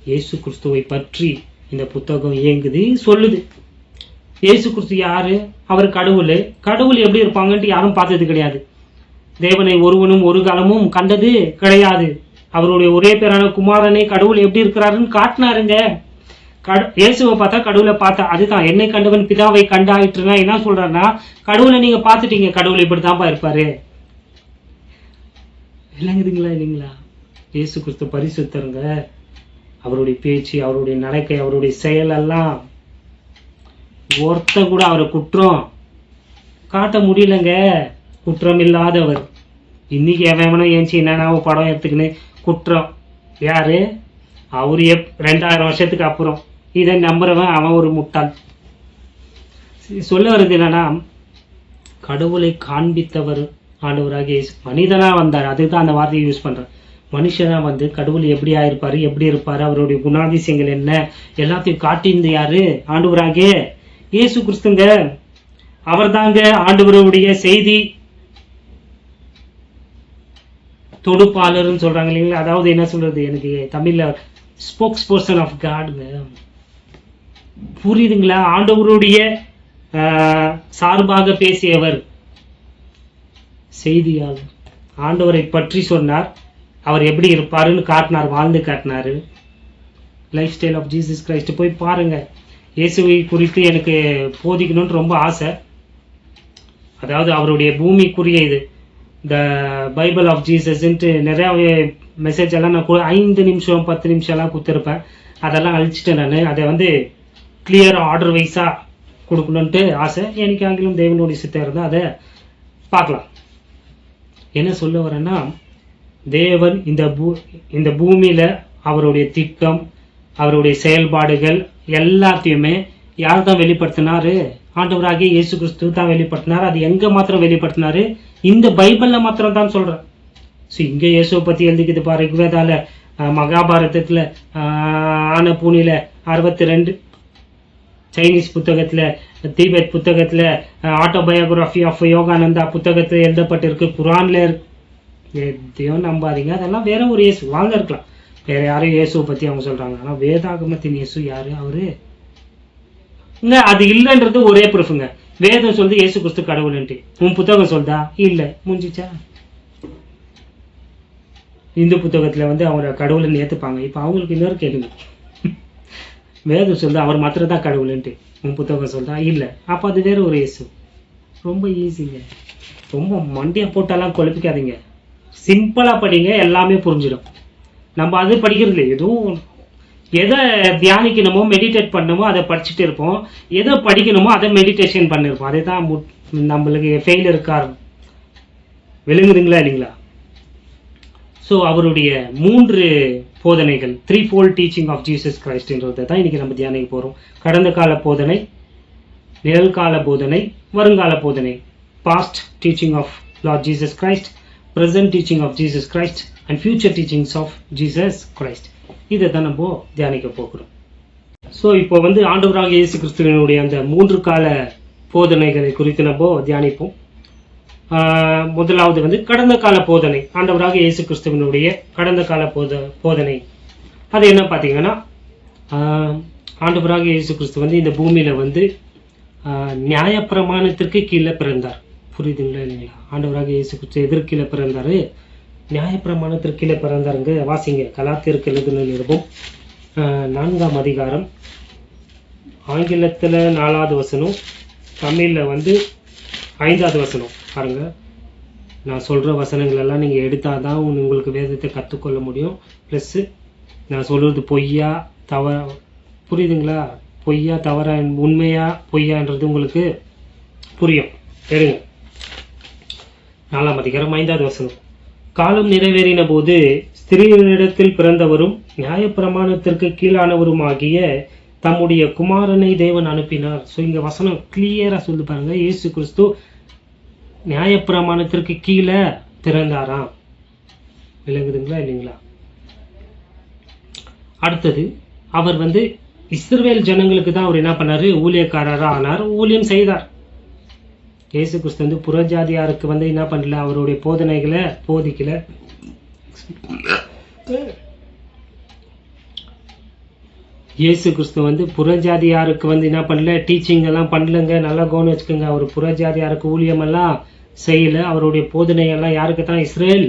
இயேசு கிறிஸ்துவை பற்றி இந்த புத்தகம் இயங்குது, சொல்லுது. இயேசு கிறிஸ்து யாரு? அவர் கடவுள். கடவுள் எப்படி இருப்பாங்கன்ட்டு யாரும் பார்த்தது கிடையாது. தேவனை ஒருவனும் ஒரு காலமும் கண்டது கிடையாது. அவருடைய ஒரே பேரான குமாரனை கடவுள் எப்படி இருக்கிறாருன்னு காட்டினாருங்க. இயேசுவை பார்த்தா கடவுளை பார்த்தா, அதுதான் என்னை கண்டவன் பிதாவை கண்டாயிற்றுனா என்ன சொல்றாருன்னா, கடவுளை நீங்க பார்த்துட்டீங்க, கடவுள் இப்படித்தான்ப்பா இருப்பாரு. விளங்குதுங்களா இல்லைங்களா? இயேசு கிறிஸ்து பரிசுத்தருங்க. அவருடைய பேச்சு, அவருடைய நடக்கை, அவருடைய செயல் எல்லாம் ஒருத்த கூட அவரை குற்றம் காட்ட முடியலங்க. குற்றம் இல்லாதவர். இன்னைக்கு எவனா ஏஞ்சி என்னன்னா படம் எடுத்துக்கின்னு குற்றம் யாரு? அவரு 2000 வருஷத்துக்கு அப்புறம் இதை நம்புறவன் அவன் ஒரு முட்டாள். சொல்ல வருது என்னன்னா, கடவுளை காண்பித்தவர் ஆண்டவராகிய மனிதனா வந்தார். அதுதான் அந்த வார்த்தையை யூஸ் பண்றேன். மனுஷனா வந்து கடவுள் எப்படியா இருப்பாரு, எப்படி இருப்பாரு, அவருடைய குணாதிசயங்கள் என்ன, எல்லாத்தையும் காட்டிந்து யாரு? ஆண்டவராகிய இயேசு கிறிஸ்துங்க. அவர் தாங்க ஆண்டவருடைய செய்தி தொடுப்பாளர்னு சொல்றாங்க இல்லைங்களா? அதாவது என்ன சொல்றது, எனக்கு தமிழ்ல ஸ்போக்ஸ் பர்சன் ஆஃப் காட்ங்க. புரியுதுங்களா? ஆண்டவருடைய சார்பாக பேசியவர், செய்தியாளர். ஆண்டவரை பற்றி சொன்னார், அவர் எப்படி இருப்பாருன்னு காட்டினார், வாழ்ந்து காட்டினாரு. Lifestyle of Jesus Christ போய் பாருங்க. இயேசுவை குறித்து எனக்கு போதிக்கணும்னு ரொம்ப ஆசை. அதாவது அவருடைய பூமிக்குரிய இது த பைபிள் ஆஃப் ஜீசஸ்ன்ட்டு நிறைய மெசேஜ் எல்லாம் நான் 5 நிமிஷம் 10 நிமிஷம் எல்லாம் கொடுத்துருப்பேன். அதெல்லாம் அழிச்சிட்டேன் நான். அதை வந்து கிளியர் ஆர்டர் வைஸாக கொடுக்கணுன்ட்டு ஆசை. எனக்கு ஆங்கிலம் தேவனுடைய சித்தம் இருந்தால் அதை பார்க்கலாம். என்ன சொல்ல வரேன்னா, தேவன் இந்த பூமியில அவருடைய திட்டம், அவருடைய செயல்பாடுகள் எல்லாத்தையுமே யார் தான் வெளிப்படுத்தினாரு? ஆண்டவராகிய இயேசு கிறிஸ்து தான் வெளிப்படுத்தினார். அது எங்க மாத்திரம் வெளிப்படுத்தினாரு? இந்த பைபிள்ல மாத்திரம் தான் சொல்றேன். இங்க இயேசுவை பத்தி எழுதிக்குது பாரு. ரிக்வேதால, மகாபாரதத்துல, ஆன பூனில 62, சைனீஸ் புத்தகத்துல, தீபெத் புத்தகத்துல, ஆட்டோபயோகிராஃபி ஆஃப் யோகானந்தா புத்தகத்துல எழுதப்பட்டிருக்கு, குரான்ல எதையும் நம்பாதீங்க. அதெல்லாம் வேற ஒரு இயேசு வாங்க இருக்கலாம். வேற யாரும் இயேசுவை பத்தி அவங்க சொல்றாங்க. ஆனா வேதாகமத்தின் இயேசு யாரு? அவரு அது இல்லைன்றது ஒரே ப்ரூஃபுங்க. வேதம் சொல்லுது இயேசு கிறிஸ்து கடவுள்ன்ட்டு. உன் புத்தகம் சொல்தா? இல்ல, முடிஞ்சிச்சா? இந்து புத்தகத்துல வந்து அவங்க கடவுள்னு ஏத்துப்பாங்க. இப்ப அவங்களுக்கு இன்னொரு கேள்வி, வேதம் சொல்லுது அவர் மாத்திரம் தான் கடவுள்ன்ட்டு, உன் புத்தகம் சொல்தா? இல்ல, அப்ப அது வேற ஒரு இயேசு. ரொம்ப ஈஸிங்க. ரொம்ப மண்டியா போட்டாலாம் குழப்பிக்காதீங்க. சிம்பிளா படிங்க, எல்லாமே புரிஞ்சிடும். நம்ம அது படிக்கிறது எதுவும் எதை தியானிக்கணுமோ மெடிடேட் பண்ணணுமோ அதை படிச்சுட்டு இருப்போம். எதை படிக்கணுமோ அதை மெடிடேஷன் பண்ணிருப்போம். அதே தான் நம்மளுக்கு ஃபெயிலியர் காரணம். விளங்குதுங்களா இல்லைங்களா? ஸோ அவருடைய 3 போதனைகள், 3-fold டீச்சிங் ஆஃப் ஜீசஸ் கிரைஸ்ட்ன்றதை தான் இன்னைக்கு நம்ம தியானிக்க போறோம். கடந்த கால போதனை, நிகழ்கால போதனை, வருங்கால போதனை. Past teaching of Lord Jesus Christ, present teaching of Jesus Christ and future teachings of Jesus Christ. இதை தான் நம்ம தியானிக்க போகிறோம். ஸோ இப்போ வந்து ஆண்டவராகிய இயேசு கிறிஸ்துவினுடைய அந்த 3 கால போதனைகளை குறித்து நம்ம தியானிப்போம். முதலாவது வந்து கடந்த கால போதனை, ஆண்டவராகிய இயேசு கிறிஸ்துவினுடைய கடந்த கால போதனை. அது என்ன பார்த்தீங்கன்னா, ஆண்டவராகிய இயேசு கிறிஸ்து வந்து இந்த பூமியில வந்து நியாயப்பிரமாணத்திற்கு கீழே பிறந்தார். புரியுதுங்களா இல்லைங்களா? ஆண்டவராகிய இயேசு கிறிஸ்து எதற்கீழே பிறந்தாரு? நியாயப்பிரமாணத்திற்கு கீழே பிறந்தாருங்க. வாசிங்க, கலாத்தியருக்கு எழுதின நிருபம் 4ஆம் அதிகாரம், ஆங்கிலத்தில் 4வது வசனம், தமிழில் வந்து 5வது வசனம். பாருங்க, நான் சொல்கிற வசனங்கள் எல்லாம் நீங்கள் எடுத்தால் தான் உங்களுக்கு வேதத்தை கற்றுக்கொள்ள முடியும். ப்ளஸ்ஸு நான் சொல்கிறது பொய்யா தவற, புரியுதுங்களா? பொய்யா தவற, உண்மையா பொய்யான்றது உங்களுக்கு புரியும். எடுங்க 4ஆம் அதிகாரம் 5வது வசனம். காலம் நிறைவேறின போது ஸ்திரீகளிடத்தில் பிறந்தவரும் நியாயப்பிரமாணத்திற்கு கீழானவருமாகிய தம்முடைய குமாரனை தேவன் அனுப்பினார். ஸோ இங்க வசனம் கிளியரா சொல்லி பாருங்க, இயேசு கிறிஸ்து நியாயப்பிரமாணத்திற்கு கீழே பிறந்தாராம். விளங்குதுங்களா இல்லைங்களா? அடுத்தது அவர் வந்து இஸ்ரவேல் ஜனங்களுக்கு தான் அவர் என்ன பண்ணாரு, ஊழியக்காரரா ஆனார், ஊழியம் செய்தார். இயேசு கிறிஸ்து வந்து புறஜாதியாருக்கு வந்து என்ன பண்ணல, அவருடைய போதனைகளை போதிக்கல. இயேசு கிறிஸ்து வந்து புறஜாதியாருக்கு வந்து என்ன பண்ணல, டீச்சிங் எல்லாம் பண்ணலங்க. நல்லா கவனம் வச்சுக்கோங்க. அவர் புறஜாதியாருக்கு ஊழியம் எல்லாம் செய்யல. அவருடைய போதனை எல்லாம் யாருக்கு தான், இஸ்ரேல்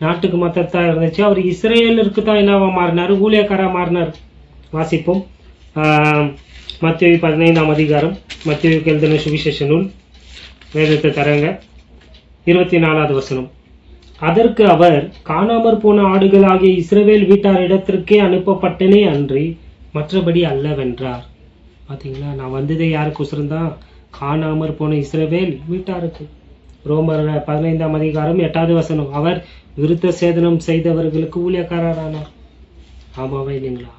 நாட்டுக்கு மொத்தத்தான் இருந்துச்சு. அவர் இஸ்ரேலுக்கு தான் என்னவா மாறினார், ஊழியக்காரா மாறினார். வாசிப்போம். மத்தேயு 15ஆம் அதிகாரம், மத்தேயுக்கு எழுதின சுவிசேஷ நூல், வேதத்தை தரங்க, 24வது வசனம். அதற்கு அவர், காணாமற் போன ஆடுகள் ஆகிய இஸ்ரவேல் வீட்டாரிடத்திற்கே அனுப்பப்பட்டனே அன்றி மற்றபடி அல்லவென்றார். பார்த்தீங்களா, நான் வந்ததே யாருக்கோசரம் தான், காணாமற் போன இஸ்ரவேல் வீட்டாருக்கு. ரோமர் 15ஆம் அதிகாரம் 8வது வசனம். அவர் விருத்த சேதனம் செய்தவர்களுக்கு ஊழியக்காரரானார். ஆமாவா இல்லைங்களா?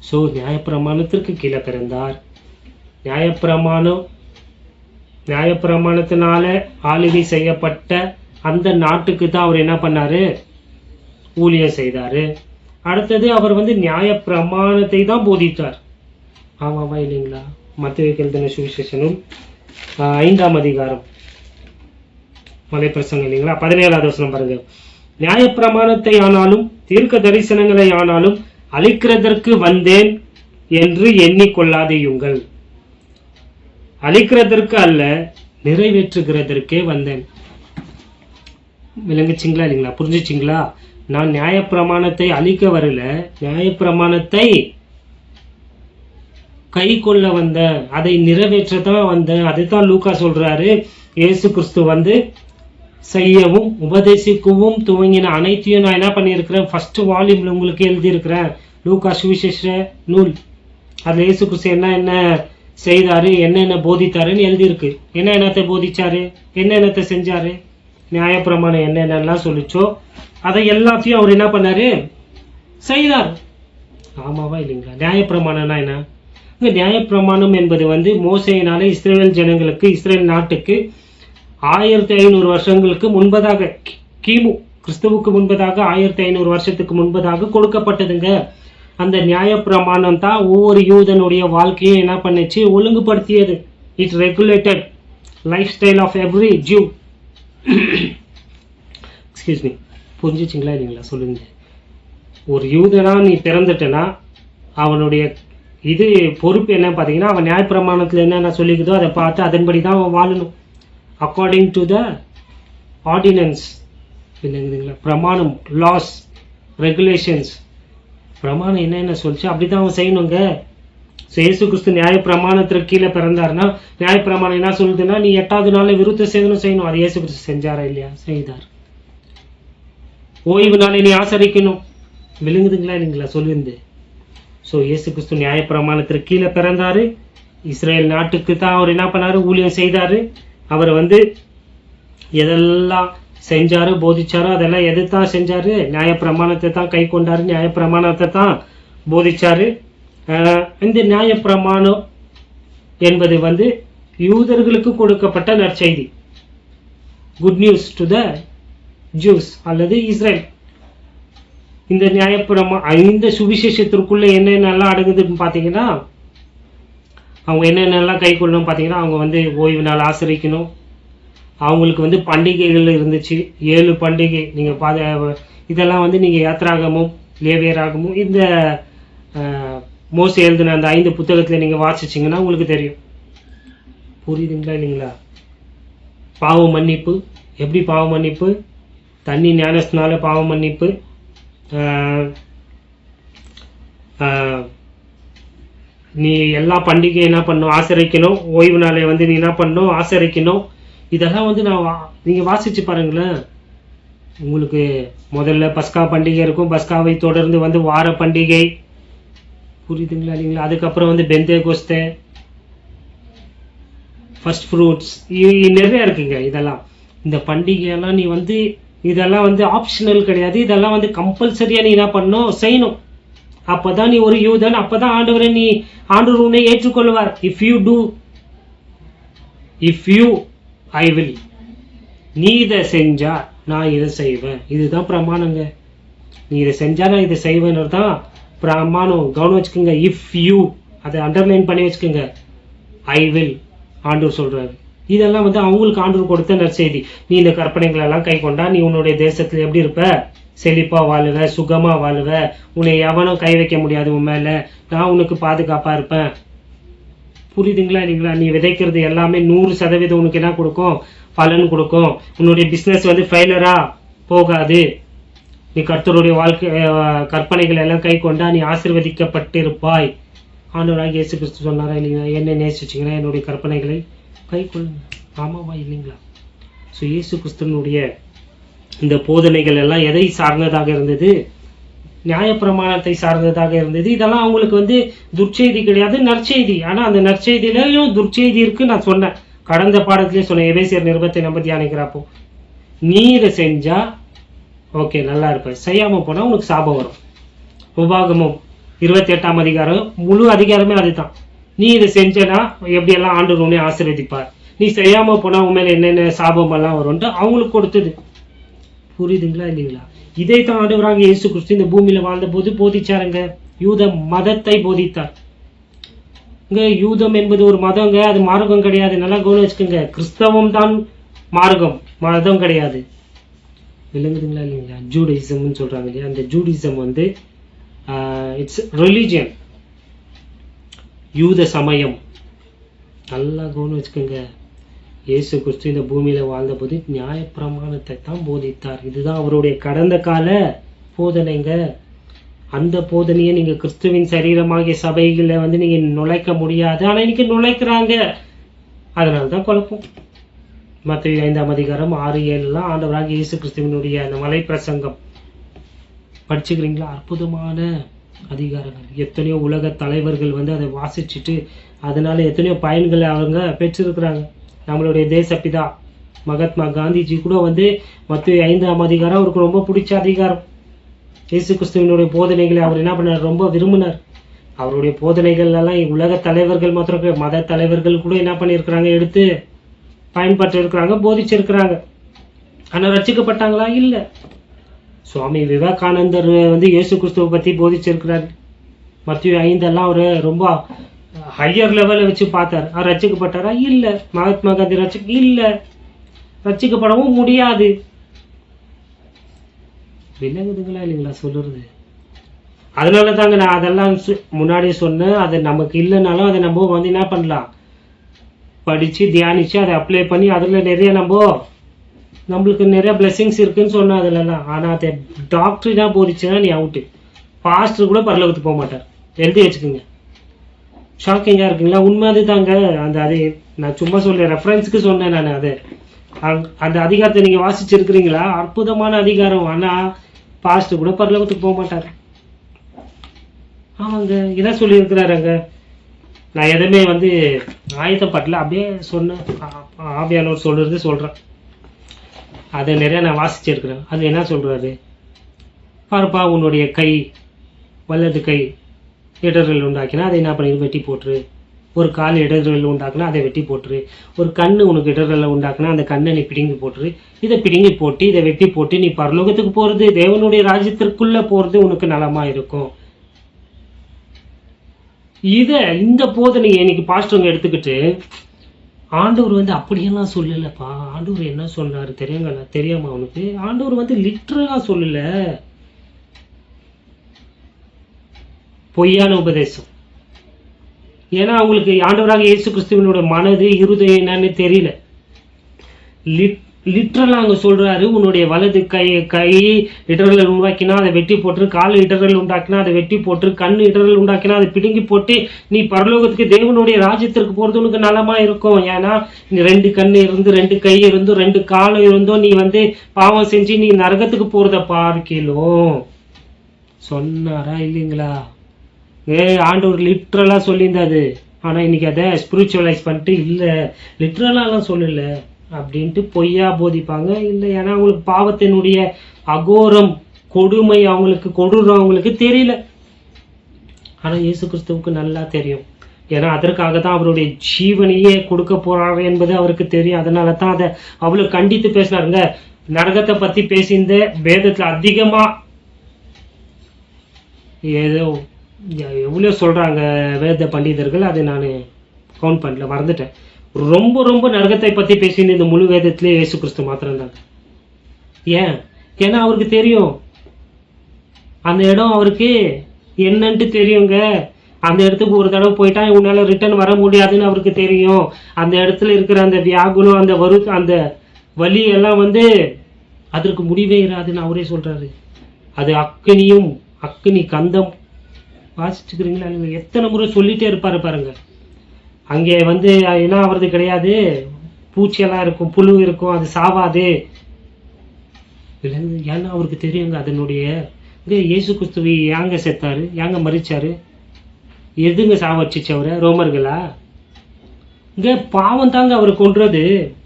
ஸோ நியாயப்பிரமாணத்திற்கு கீழே பிறந்தார். நியாயப்பிரமாணத்தினால ஆளுகை செய்யப்பட்ட அந்த நாட்டுக்கு தான் அவர் என்ன பண்ணாரு, ஊழியம் செய்தாரு. அடுத்தது அவர் வந்து நியாயப்பிரமாணத்தை தான் போதித்தார். ஆமாவா இல்லைங்களா? மத்தேயுக்கு எழுதின சுவிசேஷ நூல் 5ஆம் அதிகாரம், மலை பிரசங்கம் இல்லைங்களா, 17வது வசனம் பாருங்க. நியாயப்பிரமாணத்தை ஆனாலும் தீர்க்க தரிசனங்களை ஆனாலும் அழிக்கிறதற்கு வந்தேன் என்று எண்ணிக்கொள்ளாதேயுங்கள். அழிக்கிறதற்கு அல்ல, நிறைவேற்றுகிறதற்கே வந்தேன். விளங்குச்சிங்களா இல்லைங்களா? புரிஞ்சுச்சிங்களா? நான் நியாயப்பிரமாணத்தை அழிக்க வரல, நியாயப்பிரமாணத்தை கை கொள்ள வந்தேன், அதை நிறைவேற்றதான் வந்தேன். அதுதான் லூக்கா சொல்றாரு. இயேசு கிறிஸ்து வந்து செய்யவும் உபதேசிக்கவும் துவங்கின அனைத்தையும் நான் என்ன பண்ணியிருக்கிறேன், ஃபர்ஸ்ட் வால்யூம்ல உங்களுக்கு எழுதியிருக்கிறேன். லூக்கா சுவிசேஷ நூல். அதுல இயேசு கிறிஸ்து என்ன செய்தாரு, என்னென்ன போதித்தாருன்னு எழுதியிருக்கு. என்னென்னத்தை போதிச்சாரு, என்னென்னத்தை செஞ்சாரு, நியாயப்பிரமாணம் என்னென்னலாம் சொல்லிச்சோ அதை எல்லாத்தையும் அவர் என்ன பண்ணாரு, செய்தார். ஆமாவா இல்லைங்களா? நியாயப்பிரமாணம்னா என்ன? இந்த நியாயப்பிரமாணம் என்பது வந்து மோசேயினால இஸ்ரேல் ஜனங்களுக்கு, இஸ்ரேல் நாட்டுக்கு 1500 வருஷங்களுக்கு முன்பதாக, கிமு கிறிஸ்துவுக்கு முன்பதாக 1500 வருஷத்துக்கு முன்பதாக கொடுக்கப்பட்டதுங்க. அந்த நியாயப்பிரமாணம் தான் ஒவ்வொரு யூதனுடைய வாழ்க்கையும் என்ன பண்ணுச்சு, ஒழுங்குபடுத்தியது. It regulated lifestyle of every Jew. Excuse me, புரிஞ்சுச்சிங்களா இல்லைங்களா? சொல்லுங்க. ஒரு யூதனா நீ பிறந்துட்டனா அவனுடைய இது பொறுப்பு என்ன பார்த்தீங்கன்னா, அவன் நியாயப்பிரமாணத்தில் என்னென்ன சொல்லிக்குதோ அதை பார்த்து அதன்படி தான் அவன் வாழணும். According to the ordinance. இல்லைங்களா? பிரமாணம், லாஸ், ரெகுலேஷன்ஸ். பிரமாணம் என்னென்ன சொல்லிச்சு அப்படி தான் அவன் செய்யணுங்க. இயேசு கிறிஸ்து நியாயப்பிரமாணத்திற்கு கீழே பிறந்தாருன்னா, நியாயப்பிரமாணம் என்ன சொல்லுதுன்னா, நீ 8வது நாளில் விருத்த சேதனம் செய்யணும். அது இயேசு கிறிஸ்து செஞ்சாரா இல்லையா? செய்தார். ஓய்வு நாளை நீ ஆசரிக்கணும். விளங்குதுங்களா இல்லைங்களா? சொல்லுது. ஸோ இயேசு கிறிஸ்து நியாயப்பிரமாணத்திற்கு கீழே பிறந்தாரு. இஸ்ரேல் நாட்டுக்கு தான் அவர் என்ன பண்ணாரு, ஊழியம் செய்தாரு. அவர் வந்து எதெல்லாம் செஞ்சாரு, போதிச்சாரோ அதெல்லாம் எது தான் செஞ்சாரு, நியாயப்பிரமாணத்தை தான் கை கொண்டாரு, நியாயப்பிரமாணத்தை தான் போதிச்சாரு. இந்த நியாயப்பிரமாணம் என்பது வந்து யூதர்களுக்கு கொடுக்கப்பட்ட நற்செய்தி, good news to the juice அல்லது இஸ்ரேல். இந்த இந்த சுவிசேஷத்திற்குள்ள என்னென்னலாம் அடங்குதுன்னு பார்த்தீங்கன்னா, அவங்க என்னென்னலாம் கை கொள்ளணும் பார்த்தீங்கன்னா, அவங்க வந்து ஓய்வு நாள் ஆசரிக்கணும். அவங்களுக்கு வந்து பண்டிகைகள் இருந்துச்சு, 7 பண்டிகை. நீங்கள் இதெல்லாம் வந்து நீங்கள் யாத்ராகமும் லேவியராகமும் இந்த மோசே எழுதின அந்த 5 புத்தகத்தில் நீங்கள் வாசிச்சிங்கன்னா உங்களுக்கு தெரியும். புரியுதுங்களா இல்லைங்களா? பாவ மன்னிப்பு. எப்படி பாவ மன்னிப்பு? தண்ணி ஞானஸ்னால பாவ மன்னிப்பு. நீ எல்லா பண்டிகையும் என்ன பண்ணணும், ஆசரிக்கணும். ஓய்வு நாளை வந்து நீ என்ன பண்ணணும், ஆசரிக்கணும். இதெல்லாம் வந்து நீங்கள் வாசிச்சு பாருங்களேன். உங்களுக்கு முதல்ல பஸ்கா பண்டிகை இருக்கும், பஸ்காவை தொடர்ந்து வந்து வார பண்டிகை. புரியுதுங்களா இல்லைங்களா? அதுக்கப்புறம் வந்து பெந்தேகோஸ்தே, ஃபர்ஸ்ட் ஃப்ரூட்ஸ், நிறைய இருக்குங்க. இதெல்லாம் இந்த பண்டிகையெல்லாம் நீ வந்து இதெல்லாம் வந்து ஆப்ஷனல் கிடையாது, இதெல்லாம் வந்து கம்பல்சரியா நீ என்ன பண்ணணும், செய்யணும். அப்பதான் நீ ஒரு யூதன், அப்பதான் ஆண்டவர் உன்னை ஏற்றுக்கொள்வார். இஃப் யூ ஐ வில், நீ இதை செஞ்சா நான் இதை செய்வேன், இதுதான் பிரமாணங்க. நீ இதை செஞ்சா நான் இதை செய்வேன்னு தான் பிரமாணம். கவனம் வச்சுக்கோங்க. இஃப் யூ, அதை அண்டர்லைன் பண்ணி வச்சுக்கோங்க. ஐ வில், ஆண்டவர் சொல்றாரு. இதெல்லாம் வந்து அவங்களுக்கு ஆண்டவர் கொடுத்த நற்செய்தி. நீ இந்த கற்பனைகள் எல்லாம் கை கொண்டா நீ உன்னுடைய தேசத்துல எப்படி இருப்ப, செழிப்பா வாழுவ, சுகமா வாழுவ, உன்னை எவனும் கை வைக்க முடியாது உன் மேல, நான் உனக்கு பாதுகாப்பா இருப்பேன். புரியுதுங்களா இல்லைங்களா? நீ விதைக்கிறது எல்லாமே 100% உனக்கு என்ன கொடுக்கும், பலன் கொடுக்கும். உன்னுடைய பிசினஸ் வந்து ஃபெயிலரா போகாது. நீ கர்த்தருடைய வாழ்க்கை கற்பனைகள் எல்லாம் கை கொண்டா நீ ஆசீர்வதிக்கப்பட்டிருப்பாய். ஆண்டவராக இயேசு கிறிஸ்து சொன்னாரா இல்லைங்களா? என்ன நேசிச்சிங்கன்னா என்னுடைய கற்பனைகளை கை கொள்ளுங்க. ஆமாவா இல்லைங்களா? ஸோ இயேசு கிறிஸ்துவனுடைய இந்த போதனைகள் எல்லாம் எதை சார்ந்ததாக இருந்தது, நியாயப்பிரமாணத்தை சார்ந்ததாக இருந்தது. இதெல்லாம் அவங்களுக்கு வந்து துர்ச்செய்தி கிடையாது, நற்செய்தி. ஆனா அந்த நற்செய்தியிலையும் துர்ச்செய்தி இருக்கு. நான் சொன்னேன், கடந்த பாடத்திலே சொன்னேன், எபேசியர் நிருபத்தை நம்ம தியானிக்கிறப்போ, நீ இதை செஞ்சா ஓகே நல்லா இருப்ப, செய்யாம போனா உனக்கு சாபம் வரும். உபாகமம் 28ஆம் அதிகாரம் முழு அதிகாரமே அதுதான். நீ இதை செஞ்சனா எப்படியெல்லாம் ஆண்டவர் உன்னை ஆசீர்வதிப்பார், நீ செய்யாம போனா உன் மேல என்னென்ன சாபம் எல்லாம் வரும்ட்டு அவங்களுக்கு கொடுத்தது. புரியுதுங்களா இல்லைங்களா? இதைத்தான் ஆண்டவராக இயேசு கிறிஸ்து இந்த பூமியில வாழ்ந்த போது போதிச்சாருங்க. யூத மதத்தை போதித்தார். யூதம் என்பது ஒரு மதங்க, அது மார்க்கம் கிடையாது. நல்லா கவனம் வச்சுக்கோங்க. கிறிஸ்தவம் தான் மார்க்கம், மதம் கிடையாது. விளங்குதுங்களா இல்லைங்களா? ஜூடிசம்னு சொல்றாங்க இல்லையா, அந்த ஜூடிசம் வந்து இட்ஸ் ரிலிஜியன், யூத சமயம். நல்லா கவனம் வச்சுக்கோங்க. இயேசு கிறிஸ்து இந்த பூமியில வாழ்ந்த போது நியாயப்பிரமாணத்தை தான் போதித்தார். இதுதான் அவருடைய கடந்த கால போதனைங்க. அந்த போதனையை நீங்க கிறிஸ்துவின் சரீரமாகிய சபைகளை வந்து நீங்க நுழைக்க முடியாது. ஆனா இன்னைக்கு நுழைக்கிறாங்க. அதனால்தான் குழப்பம். மத்தேயு 5ஆம் அதிகாரம் 6-7 ஆண்டவராக இயேசு கிறிஸ்துவினுடைய அந்த மலை பிரசங்கம் படிச்சுக்கிறீங்களா? அற்புதமான அதிகாரங்கள். எத்தனையோ உலக தலைவர்கள் வந்து அதை வாசிச்சுட்டு அதனால எத்தனையோ பயன்களை அவங்க பெற்றிருக்கிறாங்க. நம்மளுடைய தேசப்பிதா மகாத்மா காந்திஜி கூட வந்து மத்தேயு 5ஆம் அதிகாரம் அவருக்கு ரொம்ப பிடிச்ச அதிகாரம். இயேசு கிறிஸ்துவினுடைய போதனைகளை அவர் என்ன பண்ணார், ரொம்ப விரும்பினார். அவருடைய போதனைகள் எல்லாம் உலக தலைவர்கள் மாத்திரம், மத தலைவர்கள் கூட என்ன பண்ணியிருக்கிறாங்க, எடுத்து பயன்பட்டு இருக்கிறாங்க, போதிச்சிருக்கிறாங்க. ஆனா ரட்சிக்கப்பட்டாங்களா? இல்ல. சுவாமி விவேகானந்தர் வந்து இயேசு கிறிஸ்துவை பத்தி போதிச்சிருக்கிறார். மத்தேயு 5 அவரு ரொம்ப ஹையர் லெவல்ல வச்சு பார்த்தார். அவர் ரட்சிக்கப்பட்டாரா? இல்ல. மகாத்மா காந்தி இல்ல, ரட்சிக்கப்படவும் முடியாது. விளங்குதுங்களா இல்லைங்களா சொல்றது? அதனால தாங்க நான் அதெல்லாம் முன்னாடியே சொன்னேன். அது நமக்கு இல்லைனாலும் அதை நம்ம வந்து என்ன பண்ணலாம், படிச்சு தியானிச்சு அதை அப்ளை பண்ணி அதுல நிறைய நம்மளுக்கு நிறைய பிளெஸிங்ஸ் இருக்குன்னு சொன்னேன் அதுலலாம். ஆனா அதை டாக்டரினா போதிச்சுன்னா நீ அவுட்டு. பாஸ்டர் கூட பரலோகத்துக்கு போக மாட்டார். எழுதி வச்சுக்கோங்க. ஷாக்கிங்கா இருக்குங்களா? உண்மை அது தாங்க. அது நான் சும்மா சொல்ல ரெஃபரன்ஸுக்கு சொன்னேன். நான் அந்த அதிகாரத்தை நீங்க வாசிச்சிருக்கிறீங்களா? அற்புதமான அதிகாரம். ஆனா பாஸ்டர் கூட பரலோகத்துக்கு போக மாட்டார். ஆமாங்க, இதான் சொல்லியிருக்கிறாருங்க. நான் எதுவுமே வந்து ஆயத்தப்படல, அப்படியே சொன்னேன். ஆவியானவர் சொல்றது சொல்றேன். அதை நிறைய நான் வாசிச்சிருக்கிறேன். அது என்ன சொல்றாரு பாருப்பா, உன்னுடைய கை, வலது கை இடர்கள் உண்டாக்கினா அதை என்ன பண்ணி வெட்டி போட்டுரு. ஒரு கால் இடர்கள் உண்டாக்குனா அதை வெட்டி போட்டுரு. ஒரு கண்ணு உனக்கு இடர்கள் உண்டாக்குனா அந்த கண்ணை நீ பிடுங்கி போட்டுரு. இதை பிடுங்கி போட்டு இதை வெட்டி போட்டு நீ பரலோகத்துக்கு போறது, தேவனுடைய ராஜ்யத்திற்குள்ள போறது உனக்கு நலமா இருக்கும். இந்த போதனையை இன்னைக்கு பாஸ்டருங்க எடுத்துக்கிட்டு ஆண்டவர் வந்து அப்படியெல்லாம் சொல்லலப்பா. ஆண்டவர் என்ன சொல்றாரு தெரியாம அவனுக்கு? ஆண்டவர் வந்து லிட்டரலா சொல்லல, பொய்யான உபதேசம். ஏன்னா அவங்களுக்கு ஆண்டவராக இயேசு கிறிஸ்துவினோட மனது இருதயம் என்னன்னு தெரியல. லிட்டரலா அங்க சொல்றாரு, உன்னுடைய வலது கை இடர்கள் உண்டாக்கினா அதை வெட்டி போட்டு, கால் இடர்கள் உண்டாக்கினா அதை வெட்டி போட்டு, கண் இடர்கள் உண்டாக்கினா அதை பிடுங்கி போட்டு நீ பரலோகத்துக்கு தேவனுடைய ராஜ்யத்திற்கு போறது உனக்கு நலமா இருக்கும். ஏன்னா நீ 2 கண் இருந்து 2 கை இருந்தும் 2 காலம் இருந்தும் நீ வந்து பாவம் செஞ்சு நீ நரகத்துக்கு போறத பார்க்கலாம் சொன்னாரா இல்லைங்களா? ஆண்டவர் லிட்டரலா சொல்லியிருந்தாது. ஆனால் இன்னைக்கு அதை ஸ்பிரிச்சுவலைஸ் பண்ணிட்டு இல்லை லிட்ரலாலாம் சொல்லலை அப்படின்ட்டு பொய்யா போதிப்பாங்க. இல்லை, ஏன்னா அவங்களுக்கு பாவத்தினுடைய அகோரம் கொடுமை அவங்களுக்கு கொடூரம் அவங்களுக்கு தெரியல. ஆனால் இயேசு கிறிஸ்துவுக்கு நல்லா தெரியும். ஏன்னா அதற்காக தான் அவருடைய ஜீவனையே கொடுக்க போறாரு என்பது அவருக்கு தெரியும். அதனால தான் அதை அவ்வளோ கண்டித்து பேசினாருங்க. நரகத்தை பற்றி பேசியிருந்த வேதத்தில் அதிகமாக ஏதோ எவ்வளோ சொல்கிறாங்க வேத பண்டிதர்கள், அதை நான் கவுண்ட் பண்ணல, மறந்துட்டேன். ரொம்ப ரொம்ப நரகத்தை பற்றி பேசியிருந்த இந்த முழு வேதத்திலே இயேசு கிறிஸ்து மாத்திரம்தாங்க. ஏன்னா அவருக்கு தெரியும் அந்த இடம் அவருக்கு என்னன்ட்டு தெரியுங்க. அந்த இடத்துக்கு ஒரு தடவை போயிட்டா உன்னால ரிட்டர்ன் வர முடியாதுன்னு அவருக்கு தெரியும். அந்த இடத்துல இருக்கிற அந்த வியாகுலம், அந்த வலி எல்லாம் அதற்கு முடிவே இராதுன்னு அவரே சொல்றாரு. அது அக்கினி கந்தம். வாசிச்சுக்கிறீங்களா? எத்தனை முறை சொல்லிட்டே இருப்பாரு பாருங்க. அங்கே என்ன ஆவறது கிடையாது, பூச்சியெல்லாம் இருக்கும், புழு இருக்கும், அது சாவாது. ஏன்னா அவருக்கு தெரியுங்க அதனுடைய இயேசு கிறிஸ்துவை ஏங்க செத்தாரு, ஏங்க மறிச்சாரு, எதுங்க சாவச்சிச்சு அவரை? ரோமர்களா? பாவம் தாங்க அவர் கொன்றது.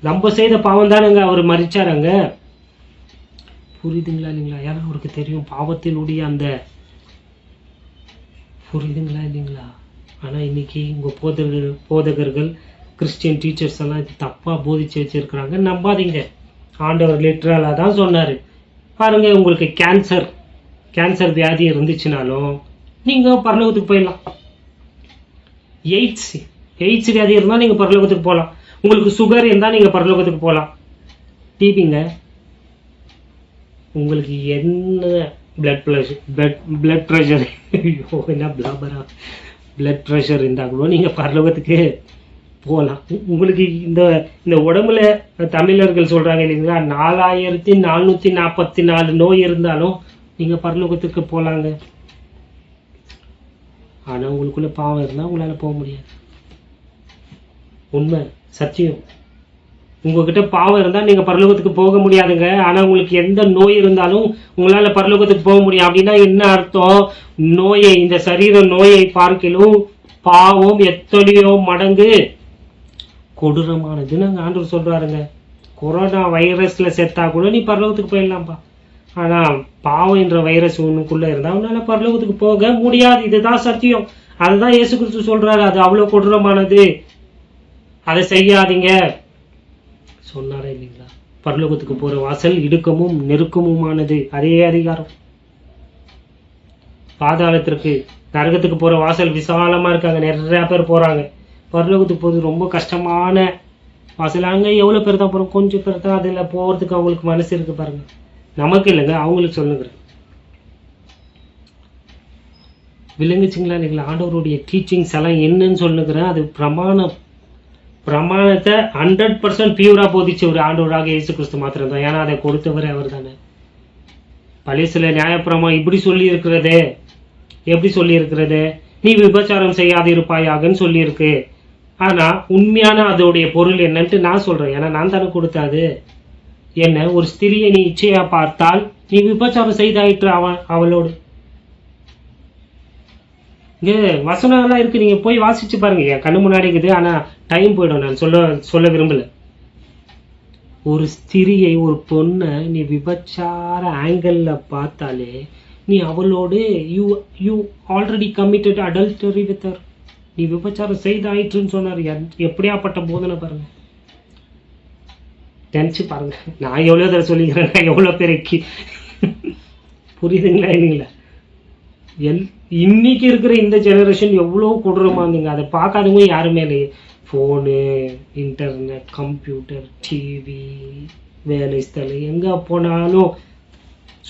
நம்ம செய்த பாவம் தானேங்க அவர் மறிச்சாருங்க. புரியுதுங்களா இல்லைங்களா? ஏன்னா அவருக்கு தெரியும் பாவத்தினுடைய அந்த, புரியுதுங்களா இல்லைங்களா? ஆனா இன்னைக்கு உங்க போதகர்கள் கிறிஸ்டியன் டீச்சர்ஸ் எல்லாம் இது தப்பா போதிச்சு வச்சிருக்கிறாங்க. நம்பாதீங்க. ஆண்டவர் லிட்டரலா தான் சொன்னாரு. பாருங்க, உங்களுக்கு கேன்சர் வியாதி இருந்துச்சுனாலும் நீங்க பரலோகத்துக்கு போயிடலாம். எய்ட்ஸ் வியாதி இருந்தால் நீங்கள் பரலோகத்துக்கு போகலாம். உங்களுக்கு சுகர் இருந்தால் நீங்கள் பரலோகத்துக்கு போகலாம். டிபிங்க, உங்களுக்கு என்ன பிளட் ப்ரெஷர் என்ன பிளட் ப்ரெஷர் இருந்தால் கூட நீங்கள் பரலோகத்துக்கு போகலாம். உங்களுக்கு இந்த உடம்புல தமிழர்கள் சொல்கிறாங்க இல்லைங்களா, 4444 நோய் இருந்தாலும் நீங்கள் பரலோகத்துக்கு போகலாங்க. ஆனால் உங்களுக்குள்ள பாவம் இருந்தால் உங்களால் போக முடியாது. உண்மை, சத்தியம். உங்ககிட்ட பாவம் இருந்தால் நீங்கள் பரலோகத்துக்கு போக முடியாதுங்க. ஆனால் உங்களுக்கு எந்த நோய் இருந்தாலும் உங்களால் பரலோகத்துக்கு போக முடியும். அப்படின்னா என்ன அர்த்தம்? இந்த சரீர நோயை பார்க்கிலும் பாவம் எத்தனையோ மடங்கு கொடூரமானதுன்னு ஆண்டவர் சொல்றாருங்க. கொரோனா வைரஸ்ல செத்தா கூட நீ பரலோகத்துக்கு போயிடலாம்ப்பா. ஆனா பாவம் என்ற வைரஸ் உனக்குள்ள இருந்தா உன்னால பரலோகத்துக்கு போக முடியாது. இதுதான் சத்தியம். அதுதான் இயேசு கிறிஸ்து சொல்றாரு. அது அவ்வளவு கொடூரமானது, அதை செய்யாதீங்க சொன்னாரே இல்லைங்களா? பரலோகத்துக்கு போற வாசல் இடுக்கமும் நெருக்கமுமானது. அதே அதிகாரம். பாதாளத்திற்கு நரகத்துக்கு போற வாசல் விசாலமா இருக்காங்க, நிறைய பேர் போறாங்க. பரலோகத்துக்கு போகிறது ரொம்ப கஷ்டமான வாசல். அங்கே எவ்வளோ பேர் தான் போகிறோம்? கொஞ்சம் பேர் தான். அதில் போகிறதுக்கு அவங்களுக்கு மனசு இருக்கு பாருங்க. நமக்கு இல்லைங்க, அவங்களுக்கு சொல்லுங்கிறேன். விளங்குச்சுங்களா இல்லைங்களா? ஆண்டவருடைய டீச்சிங்ஸ் எல்லாம் என்னன்னு சொல்லுங்கிறேன். அது பிரமாணத்தை 100% பியூரா போதிச்ச ஒரு ஆண்டவராக இயேசு கிறிஸ்து மாத்திரம் தான். ஏன்னா அதை கொடுத்தவரே அவர் தானே. பழைய சில நியாயப்பிரமாணம் இப்படி சொல்லி இருக்கிறதே, எப்படி சொல்லி இருக்கிறது? நீ விபச்சாரம் செய்யாது இருப்பாயாகன்னு சொல்லியிருக்கு. ஆனா உண்மையான அதோடைய பொருள் என்னன்ட்டு நான் சொல்றேன். ஏன்னா நான் தானே கொடுத்தாது. என்ன, ஒரு ஸ்திரியை நீ இச்சையா பார்த்தால் நீ விபச்சாரம் செய்தாயிற்று அவளோடு. இங்க வசனங்கள்லாம் இருக்கு, நீங்க போய் வாசிச்சு பாருங்க. என் கண்ணு முன்னாடி இருக்குது. ஆனா டைம் போயிடும், நான் சொல்ல விரும்பல. ஒரு ஸ்திரியை, ஒரு பொண்ணை நீ விபச்சார ஆங்கிள் பார்த்தாலே நீ அவளோடு you already committed adultery with her. நீ விபச்சாரம் செய்தாயிற்றுன்னு சொன்னார். எப்படியாப்பட்ட போதனை பாருங்க. நினைச்சு பாருங்க. நான் எவ்வளோ தடவை சொல்லிக்கிறேன், நான் எவ்வளோ பேருக்கு புரியுதுங்களா இல்லைங்களா? இன்னைக்கு இருக்கிற இந்த ஜெனரேஷன் எவ்வளோ கொடூரமா இருந்துங்க. அதை பார்க்காதவங்க யாருமே இல்லையே. ஃபோனு, இன்டர்நெட், கம்ப்யூட்டர், டிவி, வேலை ஸ்தலம், எங்கே போனாலும்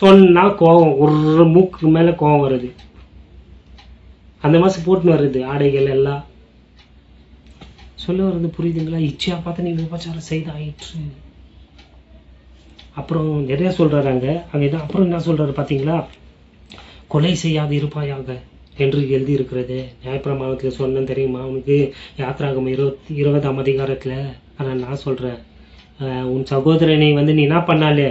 சொன்னா கோவம், ஒரு மூக்கு மேலே கோவம் வருது. அந்த மாதம் போட்டுன்னு வருது ஆடைகள் எல்லாம். சொல்ல வர்றது புரியுதுங்களா? இச்சையா பார்த்து நீ விபச்சாரம் செய்தாயிற்று. அப்புறம் நிறைய சொல்றாங்க அங்கேதான். அப்புறம் என்ன சொல்றாரு பார்த்தீங்களா? கொலை செய்யாது இருப்பாயாக என்று எழுதி இருக்கிறது. நியாயப்பிரமாணத்தில் சொன்னேன் தெரியுமா உனக்கு? யாத்ராகமம் 20ஆம் அதிகாரத்தில். ஆனால் நான் சொல்கிறேன், உன் சகோதரனை நீ என்ன பண்ணாலே,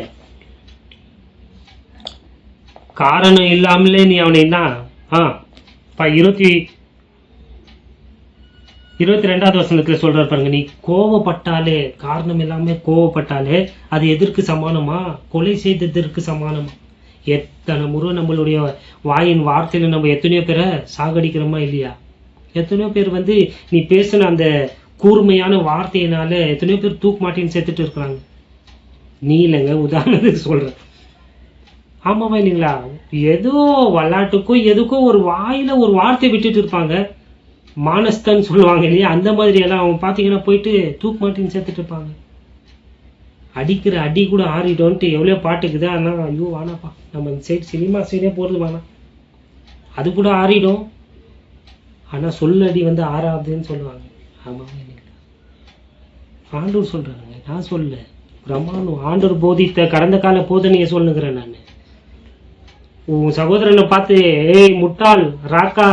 காரணம் இல்லாமலே நீ அவனை என்ன 20 22வது வசனத்துல சொல்றாரு பாருங்க, நீ கோவப்பட்டாலே, காரணம் இல்லாம கோவப்பட்டாலே அது எதற்கு சமானமா? கொலை செய்ததற்கு சமானமா? எத்தனை முறை நம்மளுடைய வாயின் வார்த்தையில நம்ம எத்தனையோ பேரை சாகடிக்கிறோமா இல்லையா? எத்தனையோ பேர் வந்து நீ பேசின அந்த கூர்மையான வார்த்தையினால எத்தனையோ பேர் தூக்கு மாட்டின்னு செத்துட்டு இருக்கிறாங்க. நீ இல்லைங்க, உதாரணத்துக்கு சொல்றேன். ஆமாவா இல்லைங்களா? ஏதோ விளையாட்டுக்கோ எதுக்கோ ஒரு வாயில ஒரு வார்த்தை விட்டுட்டு இருப்பாங்க, மானஸ்தன்னு சொல்லுவாங்க இல்லையா? அந்த மாதிரி எல்லாம் அவங்க பார்த்தீங்கன்னா போயிட்டு தூக்கு மாட்டின்னு சேர்த்துட்டு இருப்பாங்க. அடிக்கிற அடி கூட ஆறிட்டோன்ட்டு எவ்வளோ பாட்டுக்குது. ஆனால் ஐயோ வானாப்பா, நம்ம இந்த சைடு சினிமா சைடே போகிறது வேணாம், அது கூட ஆறிடும். ஆனால் சொல்லடி வந்து ஆறாதுன்னு சொல்லுவாங்க. ஆமாம் இல்லைங்களா? ஆண்டவர் சொல்கிறாங்க, நான் சொல்ல பிரமாணம். ஆண்டவர் போதித்த கடந்த கால போதனையை சொல்லுங்கிறேன் நான். உன் சகோதரனை பார்த்து ஏய் முட்டாள், ராக்கா,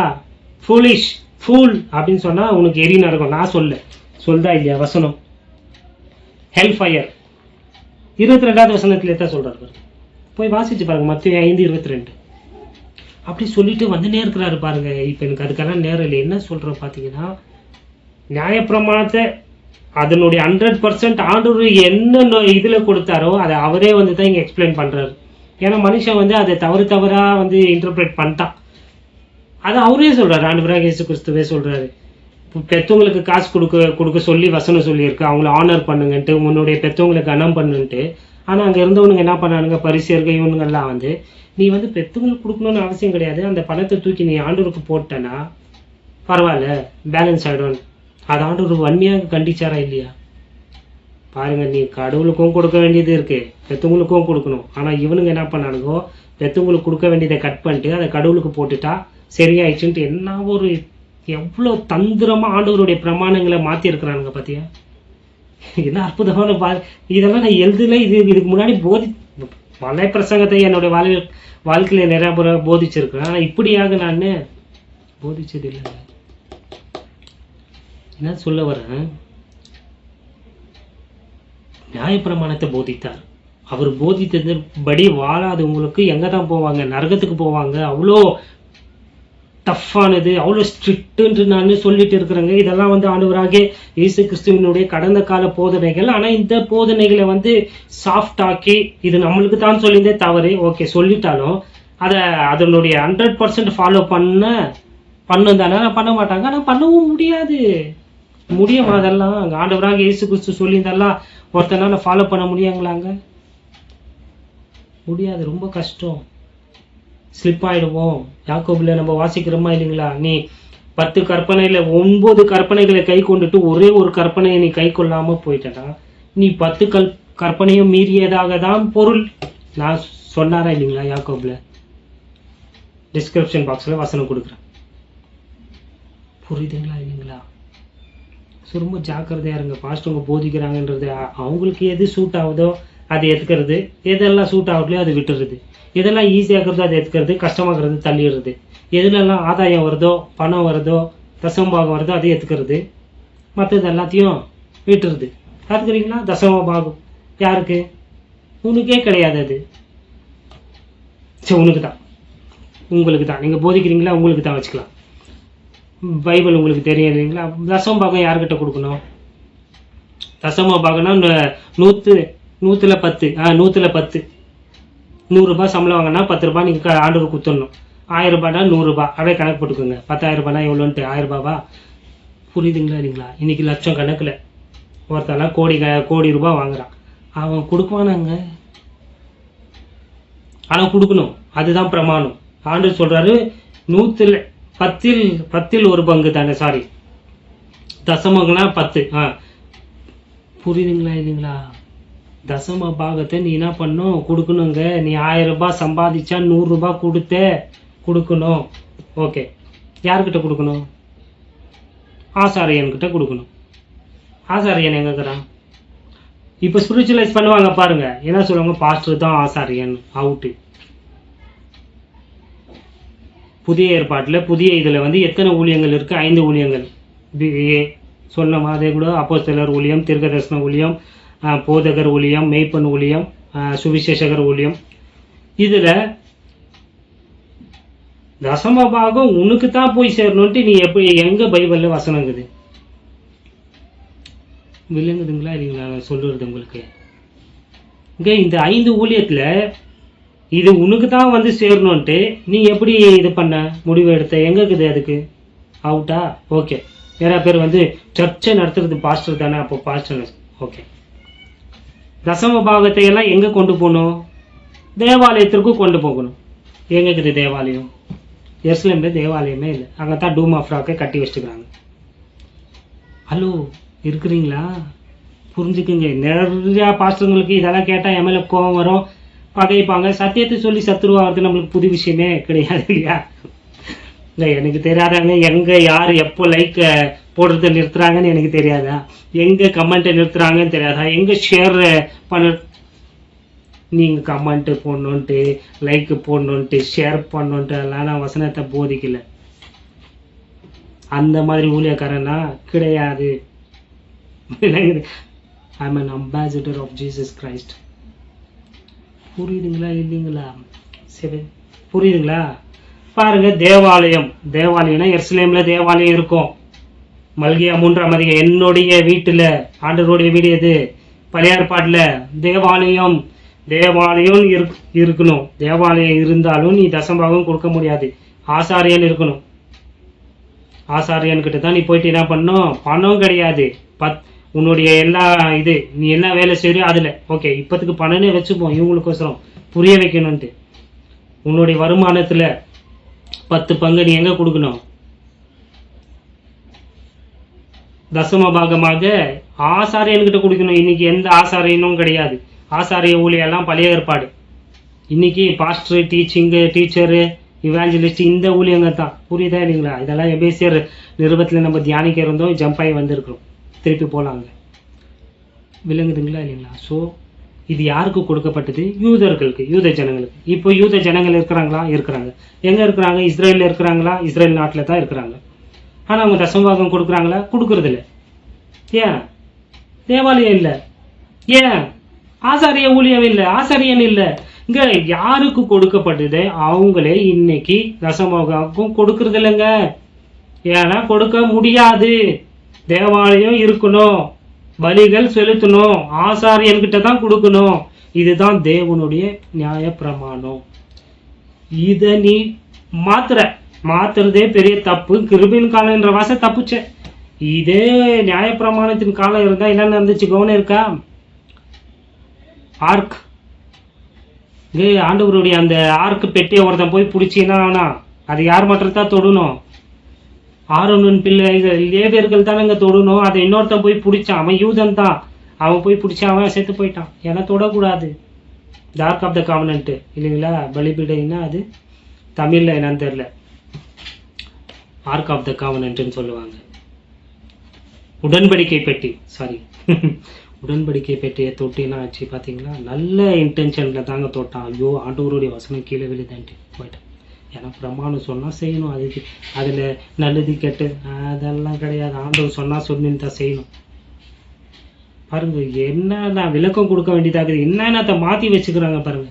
ஃபூலிஷ், ஃபூல் அப்படின்னு சொன்னா உனக்கு எரி நடக்கும். நான் சொல்றா இல்லையா வசனம்? ஹெல் ஃபயர் 22வது வசனத்துல தான் சொல்றாரு, போய் வாசிச்சு பாருங்க, மத்தேயு 5:22. அப்படி சொல்லிட்டு வந்துனே இருக்கிறாரு பாருங்க. இப்ப எனக்கு அதுக்கெல்லாம் நேரம் இல்லை. என்ன சொல்றோம் பாத்தீங்கன்னா, நியாயப்பிரமாணத்தை அதனுடைய 100% ஆண்டவர் என்ன இதுல கொடுத்தாரோ அதை அவரே வந்து தான் இங்க எக்ஸ்பிளைன் பண்றாரு. ஏன்னா மனுஷன் வந்து அதை தவறா வந்து இன்டர்பிரேட் பண்ணிட்டான். அது அவரே சொல்றாரு, ஆண்டவராக இயேசு கிறிஸ்துவே சொல்றாரு. பெற்றவங்களுக்கு காசு கொடுக்க சொல்லி வசனம் சொல்லியிருக்கு, அவங்கள ஆனர் பண்ணுங்கன்ட்டு, உன்னுடைய பெற்றவங்களுக்கு கனம் பண்ணுன்ட்டு. ஆனா அங்க இருந்தவனுங்க என்ன பண்ணானுங்க, பரிசேயர்கள் இவனுங்கெல்லாம் வந்து, நீ வந்து பெற்றவங்களுக்கு கொடுக்கணும்னு அவசியம் கிடையாது, அந்த பணத்தை தூக்கி நீ ஆண்டவருக்கு போட்டனா பரவாயில்ல, பேலன்ஸ் ஆயிடும். அது ஆண்டவர் வன்மையாக கண்டிச்சாரா இல்லையா? பாருங்க, நீ கடவுளுக்கும் கொடுக்க வேண்டியது இருக்கு, பெற்றவங்களுக்கும் கொடுக்கணும். ஆனா இவனுங்க என்ன பண்ணானுங்கோ, பெற்றவங்களுக்கு கொடுக்க வேண்டியதை கட் பண்ணிட்டு அதை கடவுளுக்கு போட்டுட்டா சரியாயிடுச்சுன்ட்டு என்ன ஒரு எவ்வளவு தந்திரமா ஆண்டவருடைய பிரமாணங்களை மாத்தி இருக்கிறானுங்க பாத்தியா? என்ன அற்புதமான இதெல்லாம் நான் எழுதல. இதுக்கு முன்னாடி பல பிரசங்கத்தை என்னுடைய வாழ்க்கையில நிறைய போதிச்சிருக்கிறேன். ஆனா இப்படியாக நான் போதிச்சது இல்லை. என்ன சொல்ல வரேன், நியாயப்பிரமாணத்தை போதித்தார். அவர் போதித்தபடி வாழாதவங்களுக்கு எங்க தான் போவாங்க? நரகத்துக்கு போவாங்க. அவ்வளோ டஃப்பானது, அவ்வளோ ஸ்ட்ரிக்ட்ன்று நான் சொல்லிட்டு இருக்கிறேங்க. இதெல்லாம் வந்து ஆண்டவராகிய இயேசு கிறிஸ்துவினுடைய கடந்த கால போதனைகள். ஆனா இந்த போதனைகளை வந்து சாஃப்ட் ஆக்கி, இது நம்மளுக்கு தான் சொல்லியிருந்தே தவறு, ஓகே சொல்லிட்டாலும் அதை அதனுடைய 100% ஃபாலோ பண்ணதானே பண்ண மாட்டாங்க. ஆனா பண்ணவும் முடியும். அதெல்லாம் ஆண்டவராக இயேசு கிறிஸ்து சொல்லியிருந்தெல்லாம் ஒருத்தனால ஃபாலோ பண்ண முடியாங்களாங்க? முடியாது, ரொம்ப கஷ்டம். ஸ்லிப் ஆயிடுவோம். யாக்கோபுல நம்ம வாசிக்கிறோமா இல்லைங்களா, நீ 10 கற்பனையில 9 கற்பனைகளை கை கொண்டுட்டு ஒரே ஒரு கற்பனையை நீ கை கொள்ளாம போயிட்டா நீ 10 கற்பனையும் மீறியதாக தான் பொருள். நான் சொன்னாரா இல்லைங்களா? யாக்கோபுல டிஸ்கிரிப்ஷன் பாக்ஸ்ல வசனம் கொடுக்குறேன், புரியுதுங்களா இல்லைங்களா? ரொம்ப ஜாக்கிரதையா இருங்க. பாஸ்டவங்க போதிக்கிறாங்கன்றது அவங்களுக்கு எது சூட் ஆகுதோ அதை எடுத்துக்கிறது, எதெல்லாம் சூட் ஆகலையோ அதை விட்டுறது, எதெல்லாம் ஈஸியாகிறதோ அதை எடுத்துக்கிறது, கஷ்டமாகிறது தள்ளிடுறது, எதுலெல்லாம் ஆதாயம் வருதோ, பணம் வருதோ, தசமபாகம் வருதோ அதை எடுத்துக்கிறது, மற்றது எல்லாத்தையும் விட்டுறது. பார்த்துக்கிறீங்களா? தசமபாகம் யாருக்கு? உனக்கே கிடையாது. அது சரி, உனக்கு தான், உங்களுக்கு தான். நீங்கள் போதிக்கிறீங்களா, உங்களுக்கு தான் வச்சுக்கலாம். பைபிள் உங்களுக்கு தெரியும் இல்லைங்களா? தசமபாகம் யார்கிட்ட கொடுக்கணும்? தசமபாகம்னா 100ல் 10 100 ரூபாய் சம்பளம் வாங்கினா 10 ரூபாய் நீங்கள் ஆண்டவர் கொடுத்துடணும். 1000 ரூபாய்னா 100 ரூபாய், அப்படியே கணக்கு போட்டுக்கோங்க. 10,000 ரூபாய்னா எவ்வளோன்ட்டு 1000 ரூபாவா? புரியுதுங்களா இல்லைங்களா? இன்னைக்கு லட்சம் கணக்கில் ஒருத்தெல்லாம் கோடி ரூபாய் வாங்குறான். அவன் கொடுக்குவானாங்க? ஆனால் கொடுக்கணும், அதுதான் பிரமாணம். ஆண்டவர் சொல்றாரு 100ல் 10ல் 1 பங்கு தானே, சாரி, தசமங்கனா 10. புரியுதுங்களா இல்லைங்களா? தசம பாகத்தை நீ என்ன பண்ணும், கொடுக்கணுங்க. நீ 1000 ரூபாய் சம்பாதிச்சா 100 ரூபாய் கொடுக்கணும். ஓகே, யார்கிட்ட கொடுக்கணும்? ஆசாரியன்கிட்ட கொடுக்கணும். ஆசாரியன் எங்க இருக்கிறான்? இப்போ ஸ்பிரிச்சுவலைஸ் பண்ணுவாங்க பாருங்க, என்ன சொல்லுவாங்க, பாஸ்டர் தான் ஆசாரியன், அவுட்டு. புதிய ஏற்பாட்டில் புதிய இதில் வந்து எத்தனை ஊழியங்கள் இருக்குது? 5 ஊழியங்கள். சொன்ன மாதிரி கூட அப்போஸ்தலர் ஊழியம், தீர்க்கதரிசன ஊழியம், போதகர் ஊழியம், மெய்ப்பன் ஊழியம், சுவிசேஷகர் ஊழியம். இதில் தசமபாகம் உனக்கு தான் போய் சேரணுன்ட்டு நீ எப்படி எங்கே பைபிளில் வசனங்குது? விளங்குதுங்களா இல்லைங்களா நான் சொல்றது உங்களுக்கு? இங்க இந்த 5 ஊழியத்துல இது உனக்கு தான் வந்து சேரணும்ட்டு நீ எப்படி இது பண்ண முடிவு எடுத்த? எங்க இருக்குது அதுக்கு அவுட்டா? ஓகே. நிறைய பேர் வந்து சர்ச்சை நடத்துறது பாஸ்டர் தானே, அப்போ பாஸ்டர். ஓகே. தசம பாகத்தை எல்லாம் எங்க கொண்டு போகணும்? தேவாலயத்திற்கு கொண்டு போகணும். எங்க இருக்குது தேவாலயம்? எருசலேம்ல தேவாலயமே இல்லை. அங்கே தான் டூம் ஆஃப் ராக்கை கட்டி வச்சுக்கிறாங்க. ஹலோ, இருக்கிறீங்களா? புரிஞ்சுக்குங்க. நிறையா பாஸ்டர்களுக்கு இதெல்லாம் கேட்டால் எம்எல்ஏ கோவம் வரும், பகைப்பாங்க. சத்தியத்தை சொல்லி சத்துருவாகிறது நம்மளுக்கு புது விஷயமே கிடையாது இல்லையா? இல்லை, எனக்கு தெரியாதாங்க எங்கே யார் எப்போ லைக் போடுறத நிறுத்துறாங்கன்னு எனக்கு தெரியாதா? எங்கே கமெண்ட்டை நிறுத்துறாங்கன்னு தெரியாதா? எங்கே ஷேர் பண்ண? நீங்கள் கமெண்ட்டு போடணுன்ட்டு, லைக் போடணுன்ட்டு, ஷேர் பண்ணணுன்ட்டு எல்லாம் நான் வசனத்தை போதிக்கல. அந்த மாதிரி ஊழியக்காரனா கிடையாது. I'm an ambassador of Jesus Christ. புரியுதுங்களா இல்லைங்களா? சரி, புரியுதுங்களா? பாருங்க, தேவாலயம்னா எருசலேம்ல தேவாலயம் இருக்கும். மல்கியா 3ஆம் அதிகாரம், என்னுடைய வீட்டில், ஆண்டவருடைய வீடு எது? பழைய ஏற்பாட்டுல தேவாலயம் இருக்கணும். தேவாலயம் இருந்தாலும் நீ தசம்பாகம் கொடுக்க முடியாது. ஆசாரியன் இருக்கணும். ஆசாரியன் கிட்ட தான் நீ போயிட்டு என்ன பண்ணும்? பணம் கிடையாது. உன்னுடைய எல்லா நீ என்ன வேலை செய்யறியோ அதுல ஓகே. இப்பத்துக்கு பணமே வச்சுப்போம், இவங்களுக்கோசரம் புரிய வைக்கணும்ட்டு. உன்னுடைய வருமானத்துல 10 பங்கு நீ எங்க கொடுக்கணும்? தசம பாகமாக ஆசாரியன்கிட்ட கொடுக்கணும். இன்னைக்கு எந்த ஆசாரியனும் கிடையாது. ஆசாரிய ஊழியெல்லாம் பழைய ஏற்பாடு. இன்னைக்கு பாஸ்டர், டீச்சரு, இவாஞ்சலிஸ்ட், இந்த ஊழியங்க தான். புரியுதா இல்லைங்களா? இதெல்லாம் எபேசியர் நிருபத்தில் நம்ம தியானிக்க இருந்தோம், ஜம்ப் ஆகி வந்திருக்கிறோம். திருப்பி போகலாங்க. விளங்குதுங்களா இல்லைங்களா? ஸோ இது யாருக்கு கொடுக்கப்பட்டது? யூதர்களுக்கு, யூத ஜனங்களுக்கு. இப்போ யூத ஜனங்கள் இருக்கிறாங்களா? இருக்கிறாங்க. எங்கே இருக்கிறாங்க? இஸ்ரேலில் இருக்கிறாங்களா? இஸ்ரேல் நாட்டில் தான் இருக்கிறாங்க. ஆனால் அவங்க தசமபாகம் கொடுக்குறாங்களா? கொடுக்கறது இல்லை. ஏன்? தேவாலயம் இல்லை. ஏன்? ஆசாரிய ஊழியம் இல்லை, ஆசாரியன் இல்லை. இங்க யாருக்கு கொடுக்கப்பட்டது? அவங்களே இன்னைக்கு தசமபாகம் கொடுக்கறது இல்லைங்க. ஏன்னா கொடுக்க முடியாது. தேவாலயம் இருக்கணும், பலிகள் செலுத்தணும், ஆசாரியன்கிட்ட தான் கொடுக்கணும். இதுதான் தேவனுடைய நியாய பிரமாணம். இத நீ மாத்துறதே பெரிய தப்பு. கிருபின் காலம் என்ற வாச தப்புச்ச. இதே நியாய பிரமாணத்தின் காலம் இருந்தா என்ன நடந்துச்சு? கவனம் இருக்கா? ஆர்க், ஆண்டவருடைய அந்த ஆர்க் பெட்டியை ஒருத்தன் போய் பிடிச்சின்னா அது யார் மட்டும் தான் தொடணும்? ஆரோனின் பிள்ளைகள் லேவியர்கள் தான் அங்கே தொடணும். அதை இன்னொருத்தன் போய் பிடிச்சான். அவன் யூதன் தான். அவன் போய் பிடிச்சான், அவன் செத்து போயிட்டான். ஏன்னா தொடக்கூடாது. டார்க் ஆஃப் த காவனன்ட் இல்லைங்களா? பலிபீடம்னா அது தமிழ்ல என்னன்னு தெரியல. ஆர்க் ஆஃப் த காவனன்ட்னு சொல்லுவாங்க. உடன்படிக்கை பெட்டி, சாரி உடன்படிக்கை பெட்டியை தொட்டினா ஆச்சு. பார்த்தீங்களா? நல்ல இன்டென்ஷனில் தாங்க தொட்டான். ஐயோ, ஆண்டவருடைய வசனம் கீழே விழுதான்ட்டு போயிட்டான். ஏன்னா பிரமாணம் சொன்னால் செய்யணும். அதுக்கு அதில் நல்லது கெட்டு அதெல்லாம் கிடையாது. ஆண்டவர் சொன்னால் சொன்னு தான் செய்யணும். பாருங்க, என்ன விளக்கம் கொடுக்க வேண்டியதாக என்னென்னத்தை மாற்றி வச்சுக்கிறாங்க பாருங்க.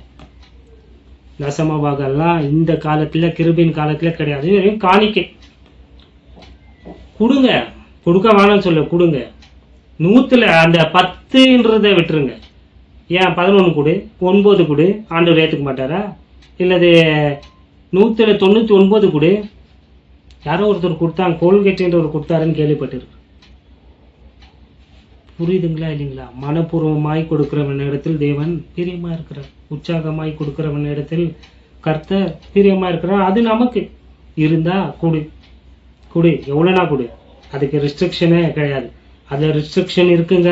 தசமபாகம்லாம் இந்த காலத்தில், கிருபின் காலத்தில் கிடையாது. வெறும் காணிக்கை கொடுங்க. கொடுக்க வேணாம்னு சொல்ல, கொடுங்க. 100ல் அந்த 10ன்றதை விட்டுருங்க. ஏன் 11 கொடு, 9 கொடு, ஆண்டவர் ஏற்றுக்க மாட்டாரா? இல்லது 100ல் 99 கொடு. யாரோ ஒருத்தர் கொடுத்தாங்க, கோல்கேட்ன்ற ஒரு கொடுத்தாருன்னு கேள்விப்பட்டிருக்கு. புரியுதுங்களா இல்லைங்களா? மனப்பூர்வமாய் கொடுக்கிறவன் இடத்தில் தேவன் பிரியமா இருக்கிறார். உற்சாகமாய் கொடுக்கிறவன் இடத்தில் கர்த்தர் பிரியமா இருக்கிறார். அது நமக்கு இருந்தா கொடு. எவ்வளோனா கொடு. அதுக்கு ரெஸ்ட்ரிக்ஷனே கிடையாது. அதில் ரெஸ்ட்ரிக்ஷன் இருக்குங்க.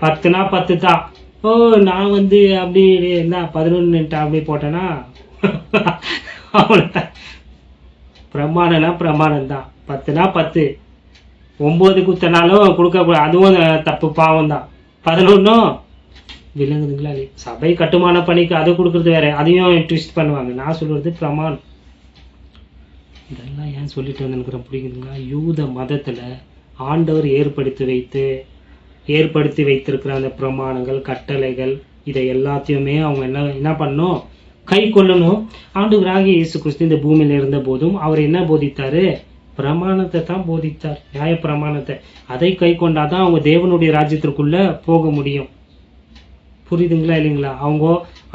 10னா 10 தான். ஓ, நான் வந்து அப்படி என்ன 11 அப்படி போட்டேன்னா அவ்வளோதான். பிரமாணம்னா பிரமாணம் தான். 10னா 10. 9 குத்தனாலும் கொடுக்கக்கூடாது. அதுவும் தப்பு, பாவம் தான். 11 விளங்குதுங்களா? சபை கட்டுமான பணிக்கு அது கொடுக்குறது வேற. அதையும் ட்விஸ்ட் பண்ணுவாங்க. நான் சொல்றது பிரமாணம். இதெல்லாம் ஏன் சொல்லிட்டு வந்துருக்கிறேன் புரியுதுங்களா? யூத மதத்தில் ஆண்டவர் ஏற்படுத்தி வைத்திருக்கிற அந்த பிரமாணங்கள், கட்டளைகள், இதை எல்லாத்தையுமே அவங்க என்ன பண்ணணும்? கை கொள்ளணும். ஆண்டவராகிய இயேசு கிறிஸ்து இந்த பூமியில் இருந்த போதும் அவர் என்ன போதித்தாரு? பிரமாணத்தை தான் போதித்தார், நியாய பிரமாணத்தை. அதை கை கொண்டாதான் அவங்க தேவனுடைய ராஜ்யத்திற்குள்ள போக முடியும். புரியுதுங்களா இல்லைங்களா? அவங்க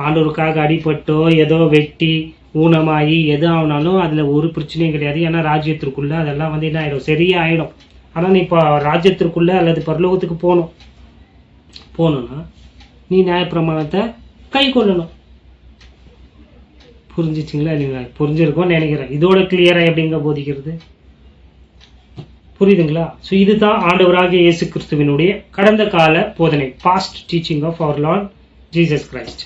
ஆண்டவருக்காக அடிபட்டோ ஏதோ வெட்டி ஊனமாகி எது ஆனாலும் அதுல ஒரு பிரச்சனையும் கிடையாது. ஏன்னா ராஜ்யத்திற்குள்ள அதெல்லாம் வந்து என்ன ஆயிடும், சரியா ஆயிடும். ஆனா நீ இப்போ ராஜ்யத்திற்குள்ள அல்லது பரலோகத்துக்கு போகணும்னா நீ நியாயப்பிரமாணத்தை கை கொள்ளணும். புரிஞ்சிச்சிங்களா இல்லைங்களா? புரிஞ்சிருக்கோன்னு நினைக்கிறேன். இதோட கிளியரா எப்படிங்க போதிக்கிறது? புரியுதுங்களா? ஸோ இதுதான் ஆண்டவராகிய இயேசு கிறிஸ்துவினுடைய கடந்த கால போதனை, past teaching of our Lord Jesus Christ.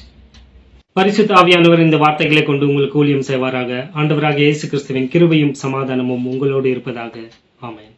பரிசுத்த ஆவியானவர் இந்த வார்த்தைகளை கொண்டு உங்களுக்கு ஊழியம் செய்வாராக. ஆண்டவராகிய இயேசு கிறிஸ்துவின் கிருபையும் சமாதானமும் உங்களோடு இருப்பதாக. ஆமென்.